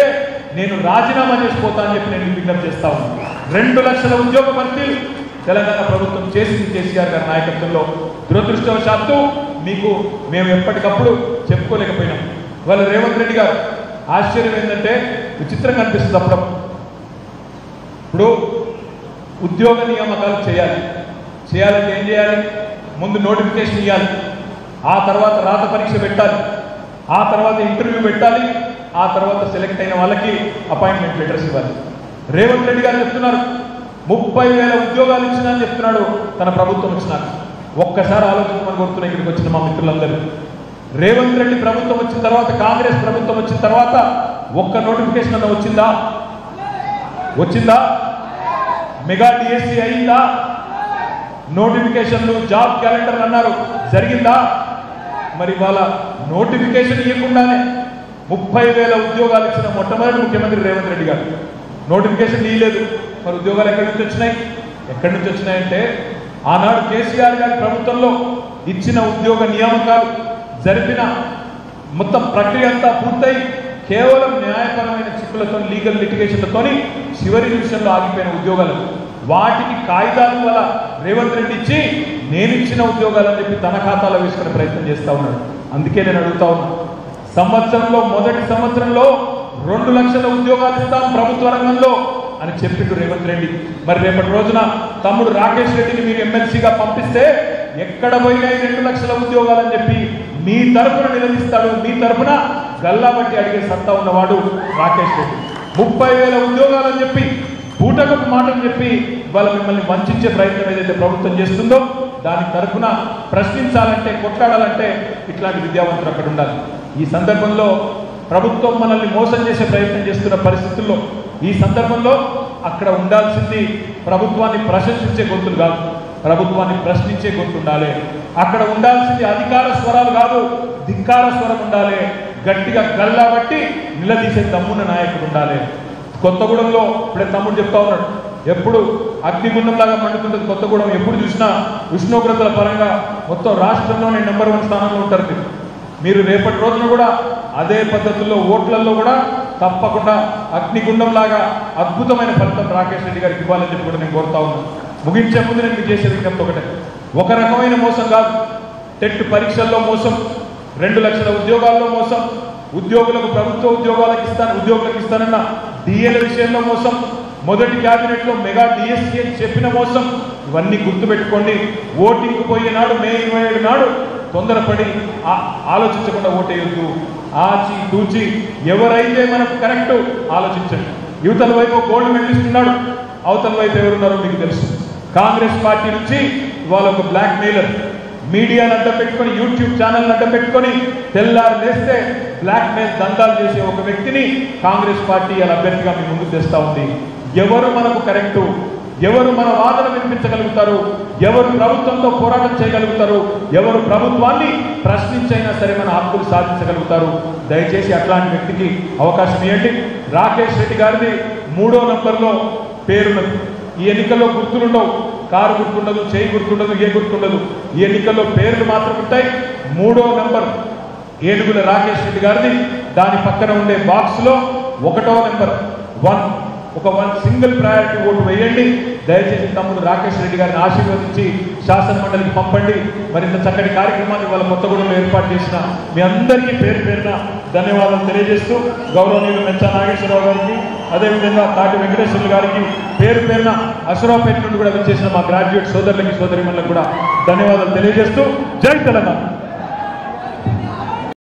నేను రాజీనామా చేసిపోతా అని చెప్పి నేను విజ్ఞప్తి చేస్తా ఉన్నాను. 2 లక్షల ఉద్యోగ భర్తీలు తెలంగాణ ప్రభుత్వం చేసింది కేసీఆర్ గారి నాయకత్వంలో. దురదృష్టవశాత్తు మీకు మేము ఎప్పటికప్పుడు చెప్పుకోలేకపోయినాం. వాళ్ళ రేవంత్ రెడ్డి గారు ఆశ్చర్యం ఏంటంటే విచిత్రంగా అనిపిస్తుంది అప్పుడప్పుడు. ఇప్పుడు ఉద్యోగ నియామకాలు చేయాలంటే ఏం చేయాలి? ముందు నోటిఫికేషన్ ఇవ్వాలి, ఆ తర్వాత రాత పరీక్ష పెట్టాలి, ఆ తర్వాత ఇంటర్వ్యూ పెట్టాలి, ఆ తర్వాత సెలెక్ట్ అయిన వాళ్ళకి అపాయింట్మెంట్ లెటర్స్ ఇవ్వాలి. రేవంత్ రెడ్డి గారు చెప్తున్నారు 30,000 ఉద్యోగాలు ఇచ్చినా అని చెప్తున్నాడు తన ప్రభుత్వం వచ్చినాక. ఒక్కసారి ఆలోచించమని కోరుతున్నా ఇక్కడికి వచ్చిన మా మిత్రులందరూ. రేవంత్ రెడ్డి ప్రభుత్వం వచ్చిన తర్వాత, కాంగ్రెస్ ప్రభుత్వం వచ్చిన తర్వాత ఒక్క నోటిఫికేషన్ అన్న వచ్చిందా? మెగా డిఎస్సి అయిందా? నోటిఫికేషన్లు జాబ్ క్యాలెండర్ అన్నారు, జరిగిందా? మరి వాళ్ళ నోటిఫికేషన్ ఇవ్వకుండానే 30,000 ఉద్యోగాలు ఇచ్చిన మొట్టమొదటి ముఖ్యమంత్రి రేవంత్ రెడ్డి గారు నోటిఫికేషన్ ఇవ్వలేదు. మరి ఉద్యోగాలు ఎక్కడి నుంచి వచ్చినాయంటే ఆనాడు కేసీఆర్ గారి ప్రభుత్వంలో ఇచ్చిన ఉద్యోగ నియామకాలు జరిపిన మొత్తం ప్రక్రియ అంతా పూర్తయి కేవలం న్యాయపరమైన చిక్కులతో లీగల్ లిటిగేషన్లతో చివరి నిమిషంలో ఆగిపోయిన ఉద్యోగాలు, వాటికి కాగితాల వల్ల రేవంత్ రెడ్డి ఇచ్చి నేను ఇచ్చిన ఉద్యోగాలని చెప్పి తన ఖాతాలో వేసుకునే ప్రయత్నం చేస్తూ ఉన్నాడు. అందుకే నేను అడుగుతా ఉన్నాను, మొదటి సంవత్సరంలో 2 లక్షల ఉద్యోగాలు ఇస్తాం ప్రభుత్వ రంగంలో అని చెప్పిండు రేవంత్ రెడ్డి. మరి రేపటి రోజున తమ్ముడు రాకేష్ రెడ్డిని మీరు ఎమ్మెల్సీగా పంపిస్తే ఎక్కడ పోయినా 2 లక్షల ఉద్యోగాలని చెప్పి మీ తరఫున నిలదీస్తాడు, మీ తరఫున గల్లాబట్టి అడిగే సత్తా ఉన్నవాడు రాకేష్ రెడ్డి. 30,000 ఉద్యోగాలని చెప్పి పూటకపు మాటలు చెప్పి వాళ్ళ మిమ్మల్ని వంచే ప్రయత్నం ఏదైతే ప్రభుత్వం చేస్తుందో దాని తరఫున ప్రశ్నించాలంటే, కొట్లాడాలంటే ఇట్లాంటి విద్యావంతులు అక్కడ ఉండాలి. ఈ సందర్భంలో ప్రభుత్వం మనల్ని మోసం చేసే ప్రయత్నం చేస్తున్న పరిస్థితుల్లో ఈ సందర్భంలో అక్కడ ఉండాల్సింది ప్రభుత్వాన్ని ప్రశంసించే గొంతులు కాదు, ప్రభుత్వాన్ని ప్రశ్నించే గొంతు ఉండాలి. అక్కడ ఉండాల్సింది అధికార స్వరాలు కాదు, ధిక్కార స్వరం ఉండాలి. గట్టిగా గల్లాబట్టి నిలదీసే దమ్మున్న నాయకుడు ఉండాలి. కొత్తగూడెంలో ఇప్పుడే తమ్ముడు చెప్తా ఉన్నాడు, ఎప్పుడు అగ్నిగుండంలాగా మండుతుంటుంది కొత్తగూడెం. ఎప్పుడు చూసినా ఉష్ణోగ్రతల పరంగా మొత్తం రాష్ట్రంలోనే నెంబర్ 1 స్థానంలో ఉంటారు. మీరు రేపటి రోజున కూడా అదే పద్ధతుల్లో ఓట్లలో కూడా తప్పకుండా అగ్నిగుండంలాగా అద్భుతమైన ఫలితం రాకేష్ రెడ్డి గారికి ఇవ్వాలని చెప్పి కూడా నేను కోరుతా ఉన్నాను. ముగించే ముందు నేను మీకు చేసే విజ్ఞప్తి ఒకటే, ఒక రకమైన మోసం కాదు. టెట్ పరీక్షల్లో మోసం, 2 లక్షల ఉద్యోగాల్లో మోసం, ఉద్యోగులకు ప్రభుత్వ ఉద్యోగులకు ఇస్తానన్న డిఏల విషయంలో మోసం, మొదటి క్యాబినెట్లో మెగా డిఎస్సీ అని చెప్పిన మోసం, ఇవన్నీ గుర్తుపెట్టుకోండి. ఓటింగ్కి పోయే నాడు మే 27 నాడు తొందరపడి ఆలోచించకుండా ఓటేయొద్దు. ఆచి తూచి ఎవరైతే మనకు కరెక్ట్ ఆలోచించండి. యువతల వైపు గోల్డ్ మెడలిస్ట్ ఉన్నాడు, అవతల వైపు ఎవరున్నారో మీకు తెలుసు. కాంగ్రెస్ పార్టీ నుంచి ఇవాళ ఒక బ్లాక్ మెయిలర్ మీడియాను అడ్డం పెట్టుకొని, యూట్యూబ్ ఛానల్ని అడ్డం పెట్టుకొని తెల్లారు లేస్తే బ్లాక్ మెయిల్ దందాలు చేసే ఒక వ్యక్తిని కాంగ్రెస్ పార్టీ అలా అభ్యర్థిగా మీ ముందుకు తెస్తా ఉంది. ఎవరు మనకు కరెక్టు, ఎవరు మన వాదన వినిపించగలుగుతారు, ఎవరు ప్రభుత్వంతో పోరాటం చేయగలుగుతారు, ఎవరు ప్రభుత్వాన్ని ప్రశ్నించైనా సరే మన హక్కులు సాధించగలుగుతారు, దయచేసి అట్లాంటి వ్యక్తికి అవకాశం ఇవ్వండి. రాకేష్ రెడ్డి గారిది 3వ నంబర్లో పేరున్నది. ఈ ఎన్నికల్లో గుర్తులుండవు, కారు గుర్తుండదు, చేయి గుర్తుండదు, ఏ గుర్తుండదు. ఈ ఎన్నికల్లో పేర్లు మాత్రం ఉంటాయి. 3వ నంబర్ ఏనుగుల రాకేష్ రెడ్డి గారిది. దాని పక్కన ఉండే బాక్స్లో 1వ నంబర్ 1 ఒక సింగిల్ ప్రయారిటీ ఓటు వేయండి. దయచేసి తమ్ముడు రాకేష్ రెడ్డి గారిని ఆశీర్వదించి శాసన మండలికి పంపండి. మరింత చక్కటి కార్యక్రమాన్ని వాళ్ళ కొత్తగూడెంలో ఏర్పాటు చేసిన మీ అందరికీ పేరు పేరున ధన్యవాదాలు తెలియజేస్తూ, గౌరవనీయులు మెచ్చా నాగేశ్వరరావు గారికి, అదేవిధంగా తాటి వెంకటేశ్వర్లు గారికి పేరు పేరున అశ్వరావుపేట నుండి కూడా వచ్చేసిన మా గ్రాడ్యుయేట్ సోదరులకి సోదరిమణులకు కూడా ధన్యవాదాలు తెలియజేస్తూ, జై తెలంగాణ.